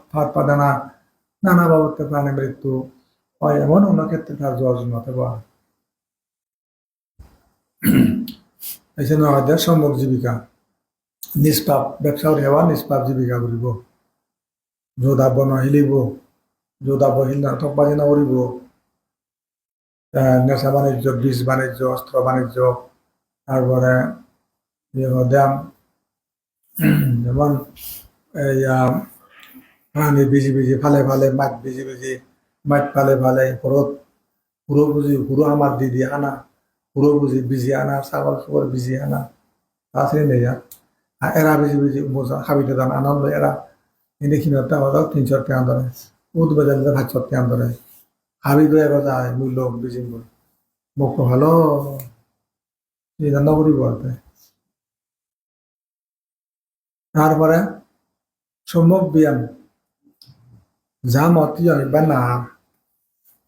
ফাঁদ পাদানা নানা বাবদে প্রাণে মৃত্যু হয় এমন অন্য ক্ষেত্রে তার জজ নতে পারে এই জন্য আমাদের সম্যক জীবিকা নিষ্পাপ ব্যবসা হেওয়া নিষ্পাপ জীবিকা করিব যোদাব্য নহিলিব যোদাব্য হিল নাটক বাজি নকরিব নেশা বাণিজ্য বীজ বাণিজ্য অস্ত্র বাণিজ্য তারপরে দাম যেমন প্রাণী বিজি বিজি ফালে ফালে মাছ বিজি বিজি মাছ ফালে ফালে পুরো বুঝি পুরো আমার দিদি আনা পুরো বুঝি বিজি আনা ছাগল সুগর বিজি আনা আছে নেই এরা বিজি বিজি হাবিতে দান আনন্দ এরা দেখিনতে আমাদের 300 টাকা ধরে উদ বাজারে 500 টাকা ধরে হাবি দু এবার যায় মূল্য বিজি মুখ ভালো নগরী বলতে তারপরে সম্যক ব্যায়াম যা মতি বা না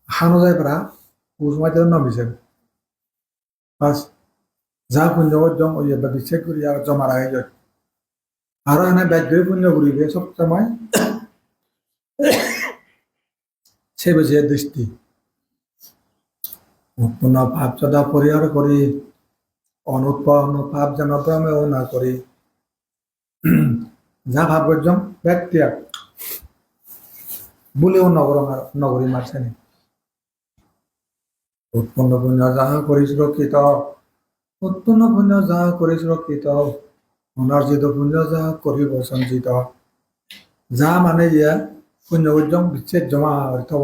হানো যায় প্রা উজমাইতে নমিছে বাস যা পুণ্য অর্জন ওই বিশ্বাস করি আর জমা রাখে যায় আরো এনে ব্যাগ পুণ্য করিবে সব সময় সে বেশি দৃষ্টি উৎপন্ন ভাব সদা পরিহার করি অনুৎপন্ন ভাব যেন প্রমেয় না করি যা ভাব অর্জন ব্যক্তি বলেও নগরী মারছেনি উৎপন্ন পুণ্য যাহা করি সুরক্ষিত উৎপন্ন পুণ্য যাহা করি সুরক্ষিত অনার্জিত পুণ্য যাহা করিব সঞ্চিত যা মানে ইয়া পুণ্য অর্জন বিচ্ছেদ জমা থব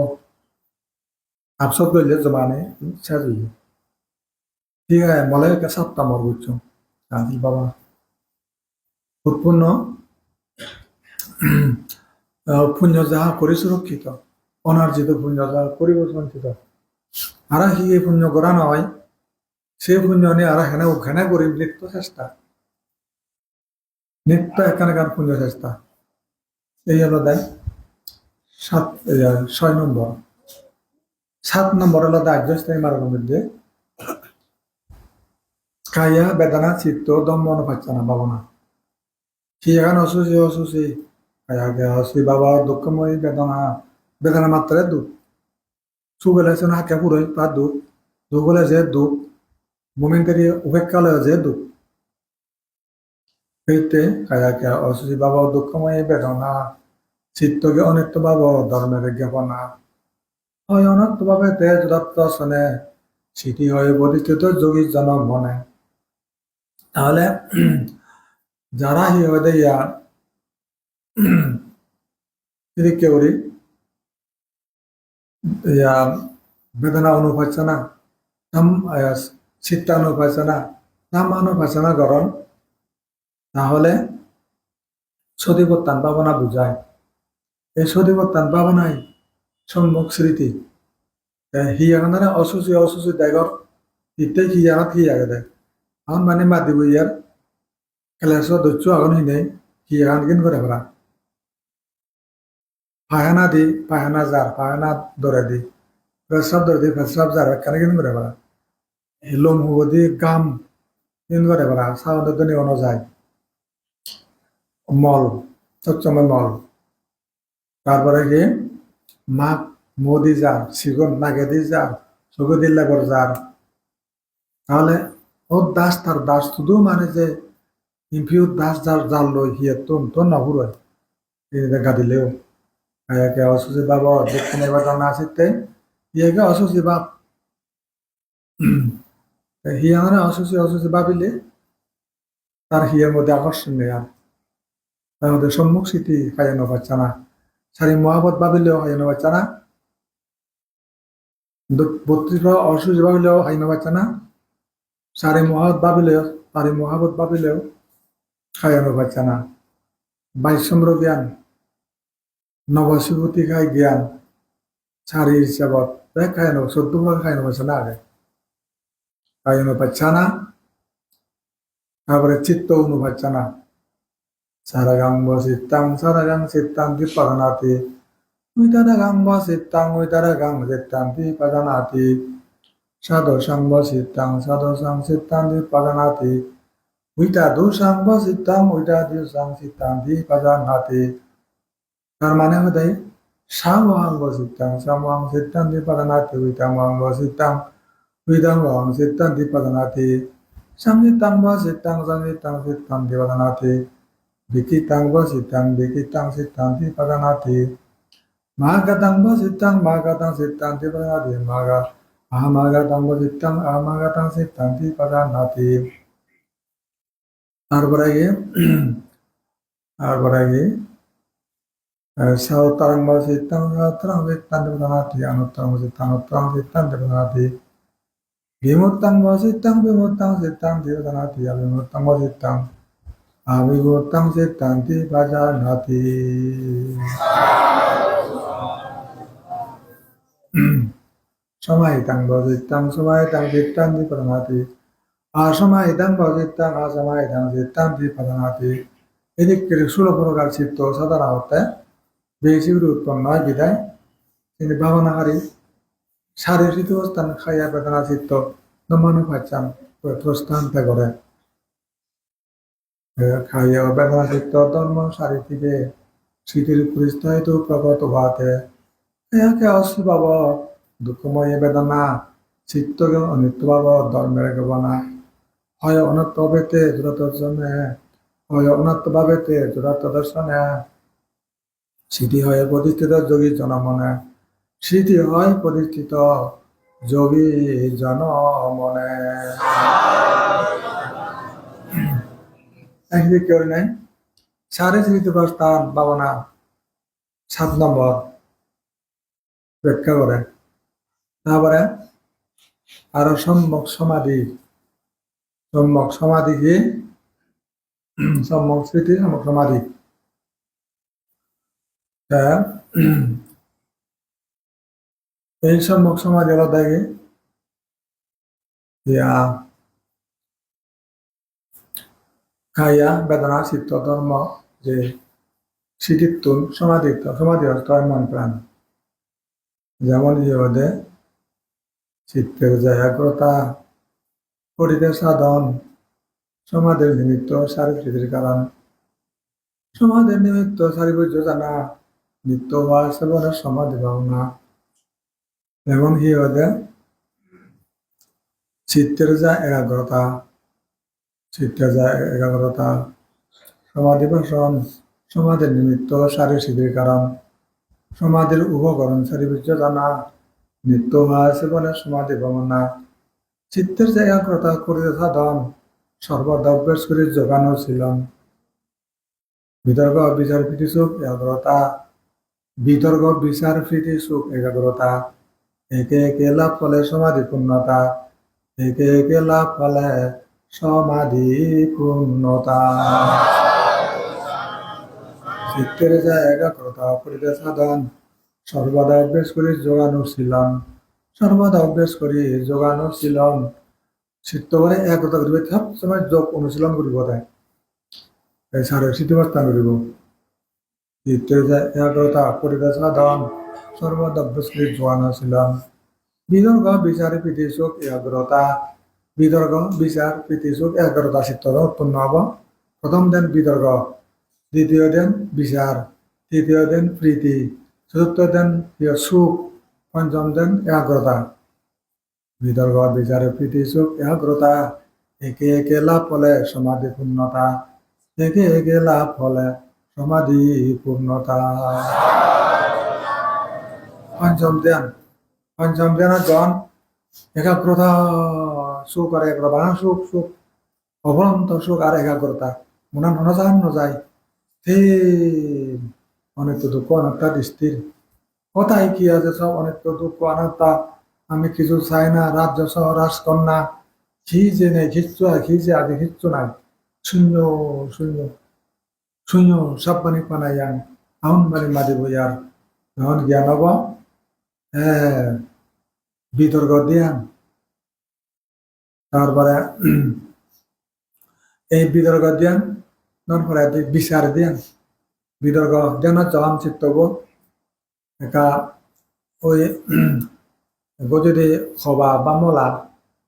আফসোস করলে জমা নেই ইচ্ছা ঠিক আছে মলে সাতটা মর বুঝছো কাঁদিল বাবা উৎপন্ন পুণ্য যাহা কৰি সুরক্ষিত অনার্জিত পুণ্য যাহা করিব সঞ্চিত আর সি এই পুণ্য করা নয় সেই পুণ্য নিয়ে আর হেনে করি নিত্য চেষ্টা নিত্য এখানকার পুণ্য চেষ্টা এই হলো দেয় সাত 6 নম্বর 7 নম্বর হলো আর্যস্থায়ী মার্গের মধ্যে কায়া বেদনা চিত্ত দম্ম অনুপাচ্ছনা ভাবনা সি এখানে অসুচি অসুচি কায়াকে অসুচি বাবা দুঃখময়ী বেদনা বেদনা মাত্রে দুঃখ সুখ হলেছে না হাকে পুরোই তার দুঃখ দুঃখ হলে যে দুঃখ মোমেন্টারি উপেক্ষা হলে যে দুঃখ সেইতে কায়াকে অসুচি বাবা দুঃখময়ী বেদনা চিত্তকে অনিত্য ভাব ধর্মের জ্ঞাপনা হয় অনন্ত ভাবে তেজ রক্ত শোনে স্মৃতি হয়ে প্রতিষ্ঠিত যোগীর জনক মনে তাহলে যারা হি হয়ে ইয়া কেউরি ইয়া বেদনা অনুপাসনা চিত্তা অনুপাসনা নাম অনুপাসনা করণ তাহলে সতীপত্তান ভাবনা বুঝায় এই সতীপত্তান ভাবনাই সম্মুখ স্মৃতি হিয়াগানারে অসুচি অসুচি দেগর ইতে হিয়াগাত হিয়াগে দেয় এখন মানে মাতিব ইয়ার ক্লাস দৈত্য আগুন হিনে হিয়াগান কিন করে ভরা পায়খানা দি পায়খানা যার পায়খানা দরে দি প্রস্রাব দরে দি প্রস্রাব যার কেন কিন করে ভরা লোম হুব দি গাম কিন করে ভরা সাউন্ডের দনি অন যায় মল সচ্চময় মল তারপরে কি মাক মোদি যার সিগন নাগে দি যার চোখে দিল্লা করে যার তাহলে ও দাস তার দাস শুধু মানে যে ইম্পিউ দাস যার জাল লই হিয়ে তো নহুরয় দেখা দিলেও ইয়াকে অসুচি বাব যেখানে বেদনা আসিতে ইয়াকে অসুচি বাপ হিয়া মানে অসুচি অসুচি ভাবিলে তার হিয়ের মধ্যে আকর্ষণ নেই আর তার মধ্যে সম্মুখ স্মৃতি খাইয়ানো পাচ্ছে না সারি মহাবত ভাবিলেও খাইয়ানো পাচ্ছে না 32 অসুচি ভাবিলেও খাইয়ানো পাচ্ছে না সারি মহাবত ভাবিলেও খাইয়ানো পাচ্ছে না 22 নম্বর জ্ঞান নবশিভূতি খাই জ্ঞান সারি হিসাবত খাইয়ানো 14 খাইয়ানো পাচ্ছে না আগে খাইয়ানো পাচ্ছে না তারপরে চিত্ত অনুপাচ্ছে না সারাগাং চিত্তাং দিপাদনাতি উইতারাগাং চিত্তাং দিপাদনাতি সাধসাং চিত্তাং দিপাদনাতি চিত্তাং দিপাদনাতি তার মানে হতে সামহাঙ্গ চিত্তাং দিপাদনাতি চিত্তাং দিপাদনাতি চিত্তাং দিপাদনাতি Bikitang sitang di padanati. Magatang sitang di padanati. Magatang sitang di padanati. Arbaragi. Sautarang sitang di padanati. Anutarang sitang di padanati. Bimutang sitang di padanati. Abimutang sitang. Avigotang sitanti pajanati. Samaitang sitanti pajanati. Asamaitang sitanti pajanati. Ini ষোলো প্রকার চিত্ত সাধারণত বেশি উৎপন্ন হয় বিদায় তিনি ভাবনাকারী শারীরিক অবস্থান খাইয়া বেদনা চিত্ত দমানো পাচ্ছেন প্রস্থান করে খাইয়া বেদনা চিত্ত ধর্ম সারি থেকে স্মৃতির পরিস্থায়িত প্রগত হওয়াতে ইয়াকে অস্বভাব দুঃখময় বেদনা চিত্তকে অনিত্য ভাব ধর্মের গবনা হয় অনত্য ভাবেতে জড়ত দর্শনে হয় অনত্য ভাবেতে জড়ত দর্শনে স্মৃতি হয় প্রতিষ্ঠিত যোগী জনমনে স্মৃতি হয় প্রতিষ্ঠিত যোগী জনমনে একদিকে কেউ নেই সাড়ে স্মৃতি প্রস্থান ভাবনা 7 নম্বর ব্যাখ্যা করে তারপরে আরো সম্যক সমাধি সম্যক সমাধি কি? সম্যক স্মৃতি, সম্যক সমাধি। এই সম্যক সমাধি হলো দেখি ইয়া খাইয়া বেদনা চিত্ত ধর্ম যে স্মৃতিত্ব সমাধি, সমাধি অর্থ মন প্রাণ। যেমন ইহদে চিত্তের যে একাগ্রতা করিতে সাধন, সমাধির নিমিত্ত চারিপ্রীতির কারণ। সমাধির নিমিত্ত চারিপূর্য জানা, নিত্য হওয়া সেবনের সমাধি ভাবনা। যেমন ইহদে চিত্তের যা একাগ্রতা, চিত্তের যা একাগ্রতা সমাধি ভাষণ, সমাধির নিমিত্ত চারিপ্রীতির কারণ। সমাধির উপকরণ চারিপূর্য জানা, নিত্য হওয়া সেবনের সমাধি ভাবনা। চিত্তের যে একাগ্রতা করিতে সাধন, সর্বদা অভ্যাস করে যোগানো ছিলাম। বিতর্ক বিচার প্রীতি সুখ একাগ্রতা, বিতর্ক বিচার প্রীতি সুখ একাগ্রতা। একে একে লাভ ফলে সমাধি পূর্ণতা, একে একে লাভ ফলে সমাধি পূর্ণতা। চিত্তের যা একাগ্রতা করিতে সাধন, সর্বদা অভ্যাস করে যোগানো ছিলাম। সর্বদা অভ্যাস করি যোগানো ছিলাম। চিত্ত করে একাগ্রতা করিবে, সব সময় যোগ অনুশীলন করিব। তাই সারে স্মৃতিবস্থান করিব। চিত্তের যে একাগ্রতা করিতে সাধন, সর্বদা অভ্যাস করে যোগানো ছিলাম। বিতর্ক বিচার প্রীতি সুখ একাগ্রতা, বিতর্ক বিচার প্রীতি সুখ একাগ্রতা চিত্ত উৎপন্ন হব। প্রথম দিন বিতর্ক, দ্বিতীয় দিন বিচার, তৃতীয় দিন প্রীতি, চতুর্থ দিন সুখ, পঞ্চম দিন একাগ্রতা। বিতর্ক বিচার প্রীতি সুখ একাগ্রতা, একে একে লাভ ফলে সমাধি পূর্ণতা, একে একে লাভ ফলে সমাধি পূর্ণতা। পঞ্চম ধ্যান, পঞ্চম ধ্যানের জন একাগ্রতা সুখ আর একাগ্রতা, সুখ সুখ অবরন্ত সুখ আর একাগ্রতা মনে নজান নজায়। সেই অনেক দুঃখ অনেকটা দৃষ্টির কোথায় কি আছে, সব অনেক দুঃখ অনাত্মা। আমি কিছু চাই না, রাজ্য সহ রাজকন্যা কি যে নেই, কিচ্ছু আর কি যে আগে কিচ্ছু নাই। শূন্য শূন্য শূন্য সব পানি পানাই আন আউন মানে মাদি বইয়ার। যখন জ্ঞান হব, হ্যাঁ বিতর্ক দিয়ান। তারপরে এই বিতর্ক দিয়ান, তারপরে বিচার দিয়ান। বিতর্ক দিয়ান চলাম চিত্তব একা ওই যদি সভা বা মলা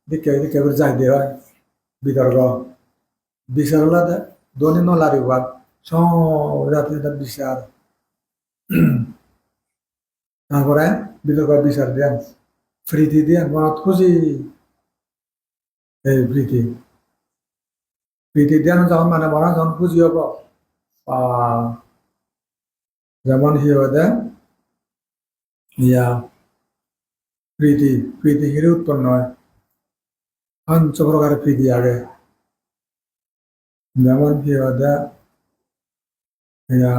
দিকে দিকে যাই দিয়ে হয় বিতর্ক। বিচার হলে দনি নলারিবার সরাতে বিচার। তারপরে বিতর্ক বিচার দিয়ান, প্রীতি দিয়ান মনত খুশি। এই প্রীতি প্রীতি দিয়ান যখন মানে মনে যখন খুশি হব, যেমন হিরোদে ইয়া প্রীতি, প্রীতি হিরে উৎপন্ন হয়। পঞ্চ প্রকারের প্রীতি আগে, যেমন হিরোদে ইয়া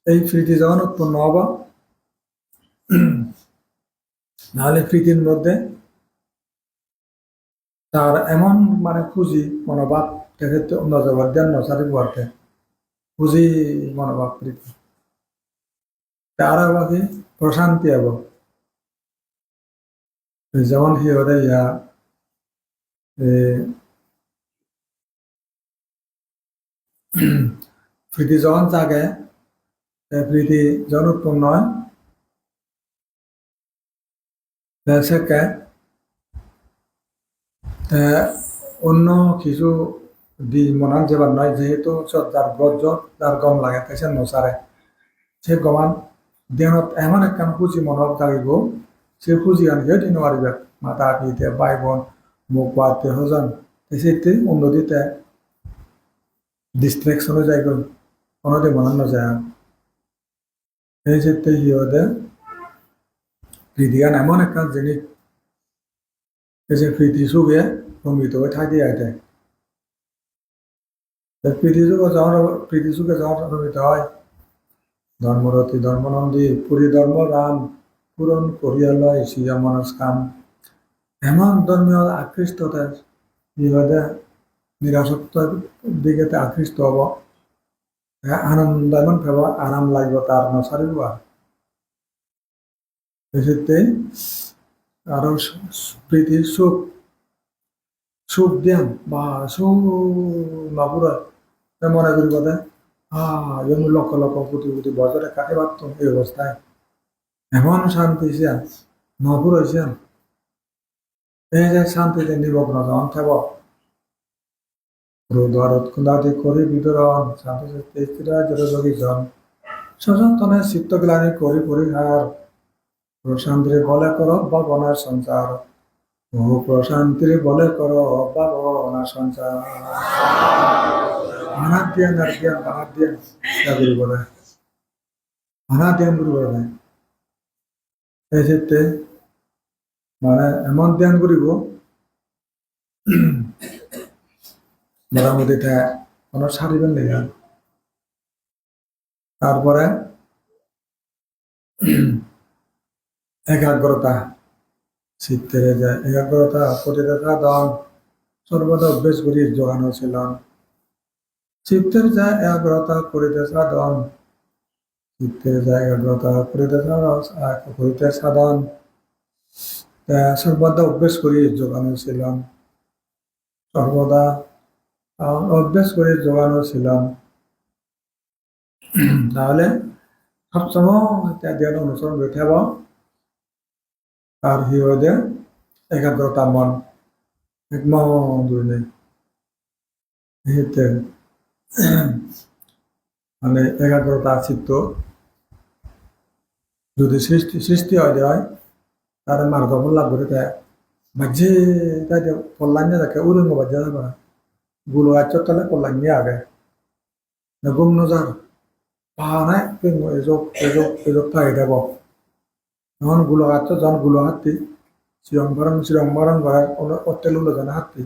এই প্রীতি যখন উৎপন্ন হব, নাহলে প্রীতির মধ্যে তার এমন মানে খুশি মনোভাব দেখে নজর দেন নসারি বলতে খুশি মনোভাব প্রীতি। তার বাকি প্রশান্তি হব। যেমন হিরোদে ইয়া প্রীতি যখন জাগে, প্রীতি যখন উৎপন্ন হয়, সেকে অন্য কিছু দি মনান যাবার নয়, যেহেতু যার গজ যার গম লাগে তাই সে নচারে। সে গমান দেহত এমন একখান খুঁজি মনত জাগিব, সে খুঁজি আনকে দিন মারিবে মাতা পিতে ভাই বোন মুখ বাতে হজন সেতে অন্যদিতে ডিস্ট্রেকশনে যাই গল, কোনোদিন মনান নযায়। এই ক্ষেত্রে হিওদে প্রীতিগান এমন একখান জিনিস, যে প্রীতি সুখে প্রমিত হয়ে থাকি আইতে। প্রীতি সুখে যখন প্রমিত হয়, ধর্মরতি ধর্মনন্দী পুরী ধর্ম রাম পূরণ করিয়া লয় সিয়া মনস্কাম। এমন ধর্মীয় আকৃষ্টতার ইহদে নিরাসক্তর দিকে আকৃষ্ট হব, আনন্দ এমন পাব, আরাম লাগবে তার নসারিব এক্ষেত্রে আরো প্রীতি সুখ সুখ দিয়াম বা সুখ নপুর মনে করি কথা যেমন লক্ষ লক্ষ কোটি কোটি বছরে কাটে পারতাম এই অবস্থায় এমন শান্তি ছিলাম নপুর হয়েছিলাম এই যে শান্তিতে নিমগ্ন যখন থাকব রোদারৎকুন্দাদি করি বিতরণ শান্তি স্থিরা জলযোগীজন সযন্তনে চিত্তগ্লানি করি পরিহার প্রশান্তির বলে কর ভাবনার সঞ্চার ও প্রশান্তির বলে কর ভাবনার সঞ্চার অনাদ্যান আদ্যান অনাদ্যান গুরু বলে অনাদ্যান গুরু বলে এই ক্ষেত্রে মানে এমন ধ্যান করিব মোটামুটি কোনো সারিবেন লেগে তারপরে একাগ্রতা চিত্তের যায় একাগ্রতা প্রতিটা সাধন সর্বদা অভ্যেস করি জোগানো ছিল চিত্তের যায় একাগ্রতা করিতে সাধন চিত্তের যায় একাগ্রতা করিতে সাধন সর্বদা অভ্যেস করি জোগানো ছিলাম সর্বদা অভ্যেস করে জোগানো ছিলাম তাহলে সবসময় ধ্যান অনুসরণ করে থাকব আর হৃদয়ে একাগ্রতা মন একমন দুই মানে একাগ্রতা চিত্ত যদি সৃষ্টি সৃষ্টি হয় তার মার্গ লাভ করে তাই বাজ্যে তাই কল্যাণে থাকে উরঙ্গ বাজ্যা যাবে গুলো আচতলে কল্যাণে আগে গুম নজার পাহানায় এজক থাকে দেব যখন গুলো হাত যখন গুলো হাতি চিরং বারং করে অত্যেল উলো জানে হাতি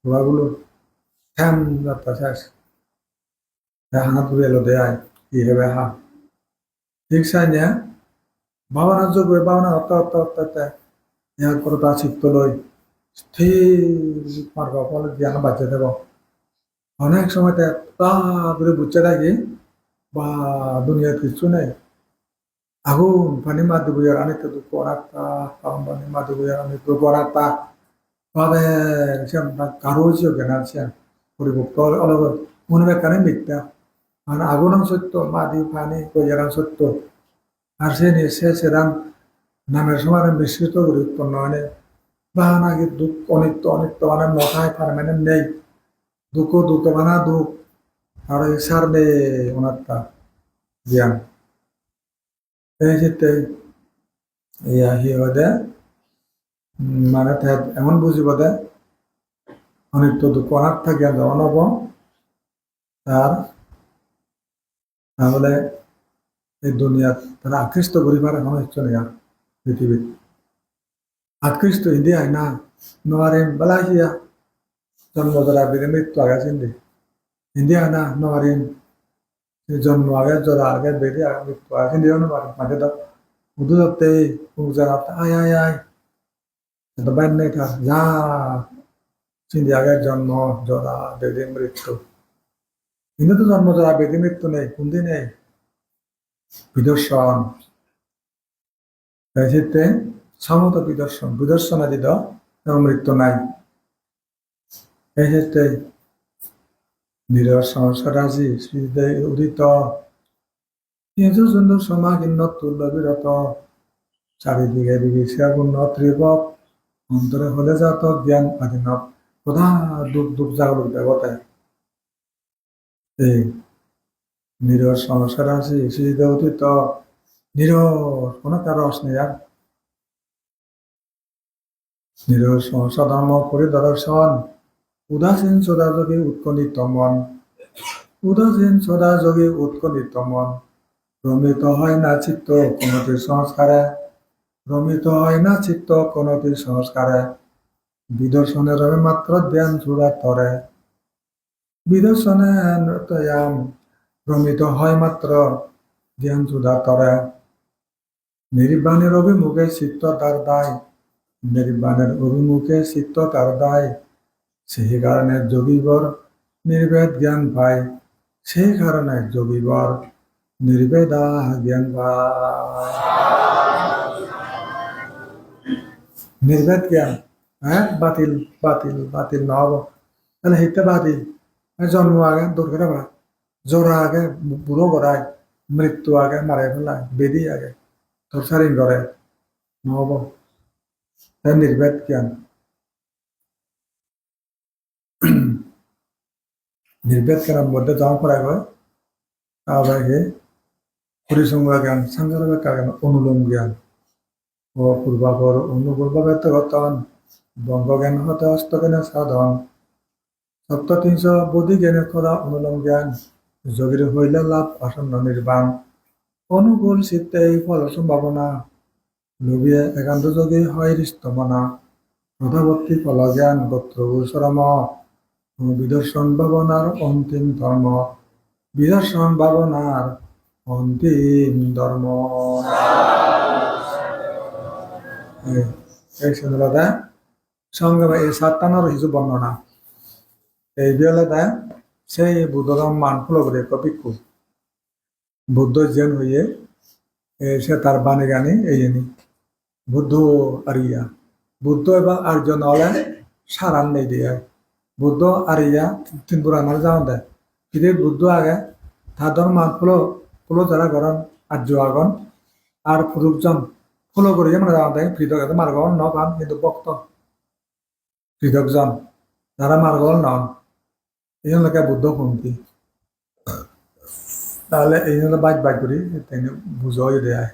ঘোড়াগুলো ঠ্যাম যাত্রা শেষ হাত ঘুরে এলো দেয় কি হবে হা ঠিক চাই নিয়ে ভাবনা যোগ ভাবনা হত্যা একাগ্রতা চিত্ত লই স্থির মার্গ ফলে জ্ঞান বাচ্চা দেব অনেক সময় তা করে বুঝতে থাকি বা দুনিয়ার কিছু নেই আগুন পানি মাধ্যমে বুঝার অনেক দুঃখ অনাত্মা পানি মাধ্যমে বুঝার অনেক দুঃখ অনাত্মা ভাবে কারো জ্ঞান আছে পরিভক্ত অলগ মনে বেকানে মিথ্যা মানে আগুন সত্য মাদি পানি কইয়ারাম সত্য আর সে সেরাম নামের সময় মিশ্রিত করে উৎপন্ন হয় বা নাকি দুঃখ অনিত্য অনিত্য মানে মথায় পারমানেন্ট নেই দুঃখ দুঃখ বানা দুঃখ আর সার নেই অনাত্মা জ্ঞান এই ক্ষেত্রে হি হদে মানে এমন বুঝিব দে অনিত্য দুঃখ অনাত্মা জ্ঞান যখন হব তাহলে এই দুনিয়াত তারা আকৃষ্ট করিবার এখন ইচ্ছা নেই পৃথিবীত আকৃষ্ট হিন্দি আয় না নোৱাৰিম বেলাহিয়া জন্ম জৰা বেদি মৃত্যু আগে চিন্তি হিন্দি আয় না নোৱাৰিম জন্ম আগে জরা আগে বেদি আগে মৃত্যু আগে চিন্তি নোৱাৰিম মাঝে তো উদু ধরতে জানাতে আয় তো বাইর নেই থাক যা চিন্তি আগে জন্ম জরা বেদি মৃত্যু কিন্তু তো জন্ম জরা বেদি মৃত্যু নেই কোনদিন নেই বিদর্শন ক্ষেত্রে সমত বিদর্শনাদিত মৃত্যু নাই এই ক্ষেত্রে নিরসরাজি উদিত কিন্তু সুন্দর সমাগিন্ন তুল্য বিরত চারিদিকে বিবেচিয়া পূর্ণ ত্রিভক অন্তরে হলে যাত জ্ঞান আধীন প্রধান দুঃখ দুঃখ জাগরুক দেবতায় এই নিরস সংসারাশি শ্রীদ উদিত নিরস কোনো তার রস নেই আর নিরস সংসার ধর্ম পরিদর্শন উদাসীন সদাযোগী উৎকণ্ঠিত মন উদাসীন সদাযোগী উৎকণ্ঠিত মন রমিত হয় না চিত্ত কোনটির সংস্কারে রমিত হয় না চিত্ত কোনটির সংস্কারে বিদর্শনে রবে মাত্র ধ্যান সুরা তরে বিদর্শনে রমিত হয় মাত্র ধ্যান সুধা তরে নির্বাণের অভিমুখে চিত্ত তার দায় নির্বাণের অভিমুখে চিত্ত তার দায় সেই কারণে যোগীবর নির্ভেদ জ্ঞান পায়, সেই কারণে যোগীবর নির্ভেদা জ্ঞান পায়। নির্ভেদ জ্ঞান, হ্যাঁ, বাতিল বাতিল বাতিল নহব, তাহলে সেইটা বাতিল। জন্ম আগে দূর করে বা জোড়া আগে বুড়ো করায়, মৃত্যু আগে মারে ফেলায়, বেদি আগে টর্চারিং করে, নহব। নির্ভেদ জ্ঞান, নির্ভেদ জ্ঞানের মধ্যে জমা করা হয় আবেগে পরিসংখ্যা জ্ঞান, সংখ্যা জ্ঞান, অনুলোম জ্ঞান ও পূর্বাপর অনুপূর্বগত গতন বঙ্গ জ্ঞান হতে হস্তজ্ঞানের সাধন সপ্ত 300 বোধি জ্ঞানের করা অনুলোম জ্ঞান যোগীর হইলে লাভ আসন্ন নির্বাণ অনুকূল চিত্তে এই ফল সম্ভাবনা লোভিয়ে একান্ত যোগী হয় হৃষ্টমনা প্রথাবর্তী ফল জ্ঞান গোত্র শ্রম বিদর্শন ভাবনার অন্তিম ধর্ম, বিদর্শন ভাবনার অন্তিম ধর্ম। এই শুনলতে সঙ্গে এই সাতটানোর কিছু বর্ণনা এই বিয়লতে সেই বুদ্ধধর্ম মান ফুল করে ভিক্ষু বুদ্ধ জেন হইয়ে সে তার বাণী গানি এই জানি বুদ্ধ আরিয়া বুদ্ধ এবং আর্য হলে সারান নেই দিয়ে বুদ্ধ আরিয়া তিন পুরাণের যাওয়া দেয় কিন্তু বুদ্ধ আগে তাদের মান ফুলো যারা করেন আর্য আগন আর পুরুষজন ফুলো করিয়ে মানে যাওয়া দেয় পৃথক মার্গল ন পান কিন্তু ভক্ত পৃথকজন যারা মার্গল নন এই লোকে বুদ্ধ পন্থী, তাহলে এই জন্য বাইক করি বুঝাই দেয়।